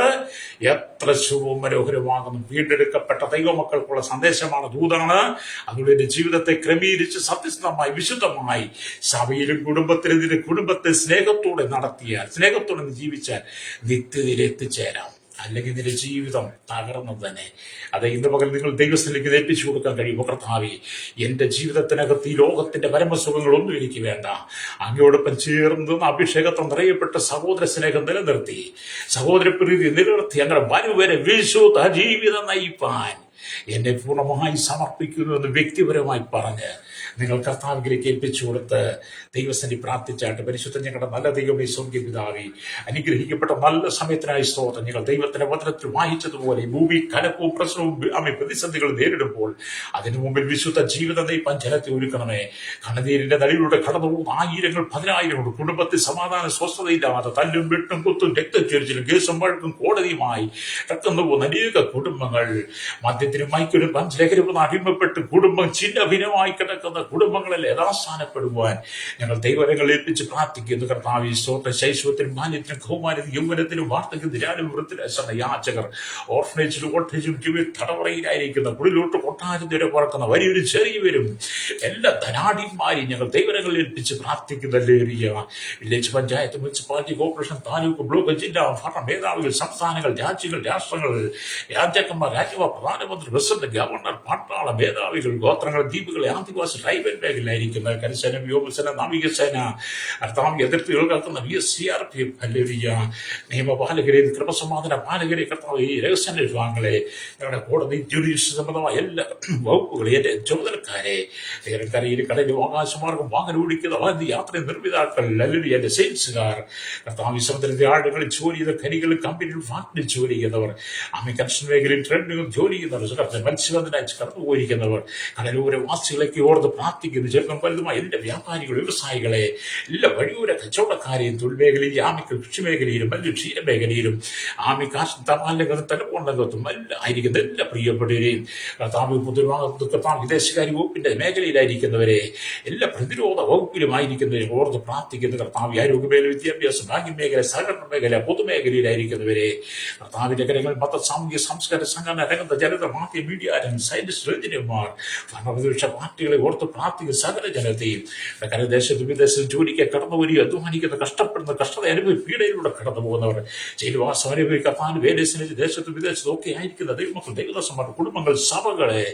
എത്ര ശുഭവും മനോഹരമാകുന്നു. വീണ്ടെടുക്കപ്പെട്ട ദൈവമക്കൾക്കുള്ള സന്ദേശമാണ്, ദൂതാണ്. അതുകൊണ്ട് എന്റെ ജീവിതത്തെ ക്രമീകരിച്ച് സത്യസന്ധമായി വിശുദ്ധമായി സഭയിലും കുടുംബത്തിലും ഇതിന്റെ കുടുംബത്തെ സ്നേഹത്തോടെ നടത്തിയാൽ, സ്നേഹത്തോടെ ജീവിച്ചാൽ നിത്യതയിൽ എത്തിച്ചേരാം. അല്ലെങ്കിൽ നിന്റെ ജീവിതം തകർന്നു തന്നെ. അത് ഇന്ന് പകൽ നിങ്ങൾ ദൈവസ്ഥലേക്ക് ഏൽപ്പിച്ചു കൊടുക്കാൻ കഴിയുമോ? കർത്താവേ, എന്റെ ജീവിതത്തിനകത്ത് ഈ ലോകത്തിന്റെ പരമസുഖങ്ങളൊന്നും എനിക്ക് വേണ്ട. അങ്ങയോടൊപ്പം ചേർന്ന് അഭിഷേകത്തിൽ നിറയപ്പെട്ട സഹോദര സ്നേഹം നിലനിർത്തി, സഹോദരപ്രീതി നിലനിർത്തി അങ്ങനെ വരെ വിശുദ്ധ ജീവിതം നയിപ്പാൻ എന്നെ പൂർണ്ണമായി സമർപ്പിക്കുന്നു എന്ന് വ്യക്തിപരമായി പറഞ്ഞ് നിങ്ങൾ കർത്താവിലേക്ക് ഏൽപ്പിച്ചു കൊടുത്ത് ദൈവസന്നിധി പ്രാർത്ഥിച്ചാട്ട്, പരിശുദ്ധ ഞങ്ങളുടെ നല്ല ദൈവമേ, സ്വർഗ്ഗീയ പിതാവേ, അനുഗ്രഹിക്കപ്പെട്ട നല്ല സമയത്തിനായി സ്തോത്രം. ഞങ്ങൾ ദൈവത്തിന്റെ വചനത്തിൽ വായിച്ചതുപോലെ ഭൂമി കലക്കവും പ്രശ്നവും പ്രതിസന്ധികൾ നേരിടുമ്പോൾ അതിനു മുമ്പിൽ വിശുദ്ധ ജീവിതം നയിപ്പാൻ ജനത്തെ ഒരുക്കണമേ. കണ്ണുനീരിന്റെ നടിയിലൂടെ കടന്നു പോകുന്ന ആയിരങ്ങൾ പതിനായിരങ്ങൾ കുടുംബത്തിൽ സമാധാന സ്വസ്ഥതയില്ലാതെ തല്ലും വെട്ടും കുത്തും രക്തച്ചൊരിച്ചിലും കേസും വഴക്കും കോടതിയുമായി കടന്നു പോകുന്ന അനേക കുടുംബങ്ങൾ, മദ്യത്തിനും മൈക്കിനും പഞ്ചലഹരിക്കും അടിമപ്പെട്ട് കുടുംബം ചിഹ്നഭിന്നമായി കിടക്കുന്ന കുടുംബങ്ങളിൽ യഥാസ്ഥാനപ്പെടുവാൻ ഞങ്ങൾ ദൈവങ്ങൾ ഏൽപ്പിച്ച് പ്രാർത്ഥിക്കുന്നു. കർത്താവേ, സ്തോത്രം. ശൈശവത്തിനും മാന്യത്തിനും കൗമാരത്തിനും യൗവനത്തിനും വാർദ്ധക്യത്തിനും വൃത്തിരസന യാചകർ, ഓർഫനേജിലും ഓട്ടേജും തടവറയിലായിരിക്കുന്ന കുടിലോട്ട് കൊട്ടാരത്തിരെ പറക്കുന്ന വലിയൊരു ചെറിയവരും എല്ലാ ധനാഢ്യന്മാരെയും ഞങ്ങൾ ദൈവങ്ങൾ ഏൽപ്പിച്ച് പ്രാർത്ഥിക്കുന്നല്ലേ. Village panchayat, municipality, corporation, taluk, block, ജില്ലാ ഭരണ മേധാവികൾ, സംസ്ഥാനങ്ങൾ, രാജ്യങ്ങൾ, രാഷ്ട്രങ്ങൾ, രാജാക്കന്മാർ, രാജ്യസഭ, പ്രധാനമന്ത്രി, പ്രസിഡന്റ്, ഗവർണർ, പട്ടാള മേധാവികൾ, ഗോത്രങ്ങൾ, ദ്വീപുകൾ, ആദിവാസി ട്രൈബൽ മേഖലയിലായിരിക്കുന്ന കരസേന, വ്യോമസേന, നാവികസേന, അതിർത്തികൾ കാക്കുന്ന BSCRP, നിയമപാലകരെ, ക്രമസമാധാന പാലകരെ, കർത്താവ്, ഈ രഹസ്യ വിഭാഗങ്ങളെ, ഞങ്ങളുടെ കോടതി, ജുഡീഷ്യൽ സംബന്ധമായ എല്ലാ വകുപ്പുകളെ, എന്റെ ചുമതലക്കാരെ, കരയിൽ കടലിൽ ആകാശമാർഗം വാഹനം ഓടിക്കുന്ന യാത്ര നിർമ്മിതാക്കൾ, അല്ലെങ്കിൽ എന്റെ സെയിൽസുകാർ, കർത്താവ്, സമുദ്രത്തിന്റെ ആഴങ്ങളിൽ ജോലി ചെയ്ത ഖനികളിൽ, കമ്പനിയിൽ, ഫാക്ടറിയിൽ ജോലി ചെയ്യുന്നവർ, കൺസ്ട്രക്ഷൻ മേഖലയിൽ ട്രെൻഡുകൾ ജോലി ചെയ്യുന്നവർ, മത്സ്യബന്ധനായി കടന്നുപോയിരിക്കുന്നവർ, കടലോര വാസികളൊക്കെ ഓർത്ത് പ്രാർത്ഥിക്കുന്നു. ചെറുപ്പം വലുതുമായ എല്ലാ വ്യാപാരികൾ, വ്യവസായികളെ, എല്ലാ വഴിയോര കച്ചവടക്കാരെയും, തൊഴിൽ മേഖലയിൽ, ആമിക്ക് കൃഷി മേഖലയിലും, വലിയ ക്ഷീരമേഖലയിലും, കാശ് തപാലകത്തും ടെലിഫോണിനകത്തും എല്ലാം ആയിരിക്കുന്ന എല്ലാ പ്രിയപ്പെട്ടവരെയും, കർത്താവ്, പൊതുവാകത്തും കർത്താവ്, വിദേശകാര്യ വകുപ്പിന്റെ മേഖലയിലായിരിക്കുന്നവരെ, എല്ലാ പ്രതിരോധ വകുപ്പിലുമായിരിക്കുന്നവരെ ഓർത്ത് പ്രാർത്ഥിക്കുന്നു. കർത്താവ്, ആരോഗ്യമേഖല, വിദ്യാഭ്യാസം, ഭാഗ്യമേഖല, സഹകരണ മേഖല, പൊതുമേഖലയിലായിരിക്കുന്നവരെ, കർത്താവിന്റെ കരങ്ങൾ, മത, സാമൂഹ്യ, സംസ്കാര, സംഘടന രംഗത്ത്, ജനത, മാധ്യമ, മീഡിയ രംഗം, സയന്റിസ്റ്റ്, എഞ്ചിനീയർമാർ, ഭരണപ്രതിപക്ഷ പാർട്ടികളെ ഓർത്ത് പ്രാർത്ഥിക്കുന്ന സകല ജനത്തെയും കരദേശത്ത് വിദേശത്ത് ജോലിക്ക് കടന്നു വരിക, അധ്വാനിക്കുന്ന, കഷ്ടപ്പെടുന്ന, കഷ്ടത അനുഭവിച്ച് പീഡയിലൂടെ കടന്നു പോകുന്നവർ, ജയിൽവാസം അനുഭവിക്കാൻ വേണ്ടി സ്നേഹിച്ച് ദേശത്തും വിദേശത്തും ഒക്കെ ആയിരിക്കുന്ന ദൈവമക്കൾ, ദൈവദാസന്മാരുടെ കുടുംബങ്ങൾ, സഭകളെ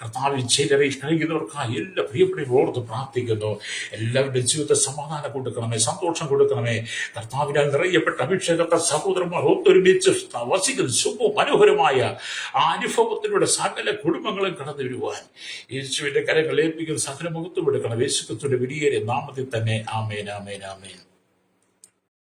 കർത്താവിൽ ചിലരെ കഴിയുന്നവർക്കായി എല്ലാ പ്രിയപ്പെട്ടവരും ഓർത്ത് പ്രാർത്ഥിക്കുന്നു. എല്ലാവരുടെയും ജീവിതത്തിൽ സമാധാനം കൊടുക്കണമേ, സന്തോഷം കൊടുക്കണമേ. കർത്താവിനാൽ നിറയപ്പെട്ട അഭിഷേകത്തെ സഹോദരന്മാർ ഒത്തൊരുമിച്ച് വസിക്കുന്ന ശുഭ മനോഹരമായ ആ അനുഭവത്തിലൂടെ സകല കുടുംബങ്ങളും കടന്നു വരുവാൻ യേശുവിന്റെ കരങ്ങൾ ഏൽപ്പിക്കുന്ന സകല മുഖത്തും എടുക്കണം. യേശു ക്രിസ്തുവിന്റെ വലിയ നാമത്തിൽ തന്നെ. ആമേൻ, ആമേൻ, ആമേൻ.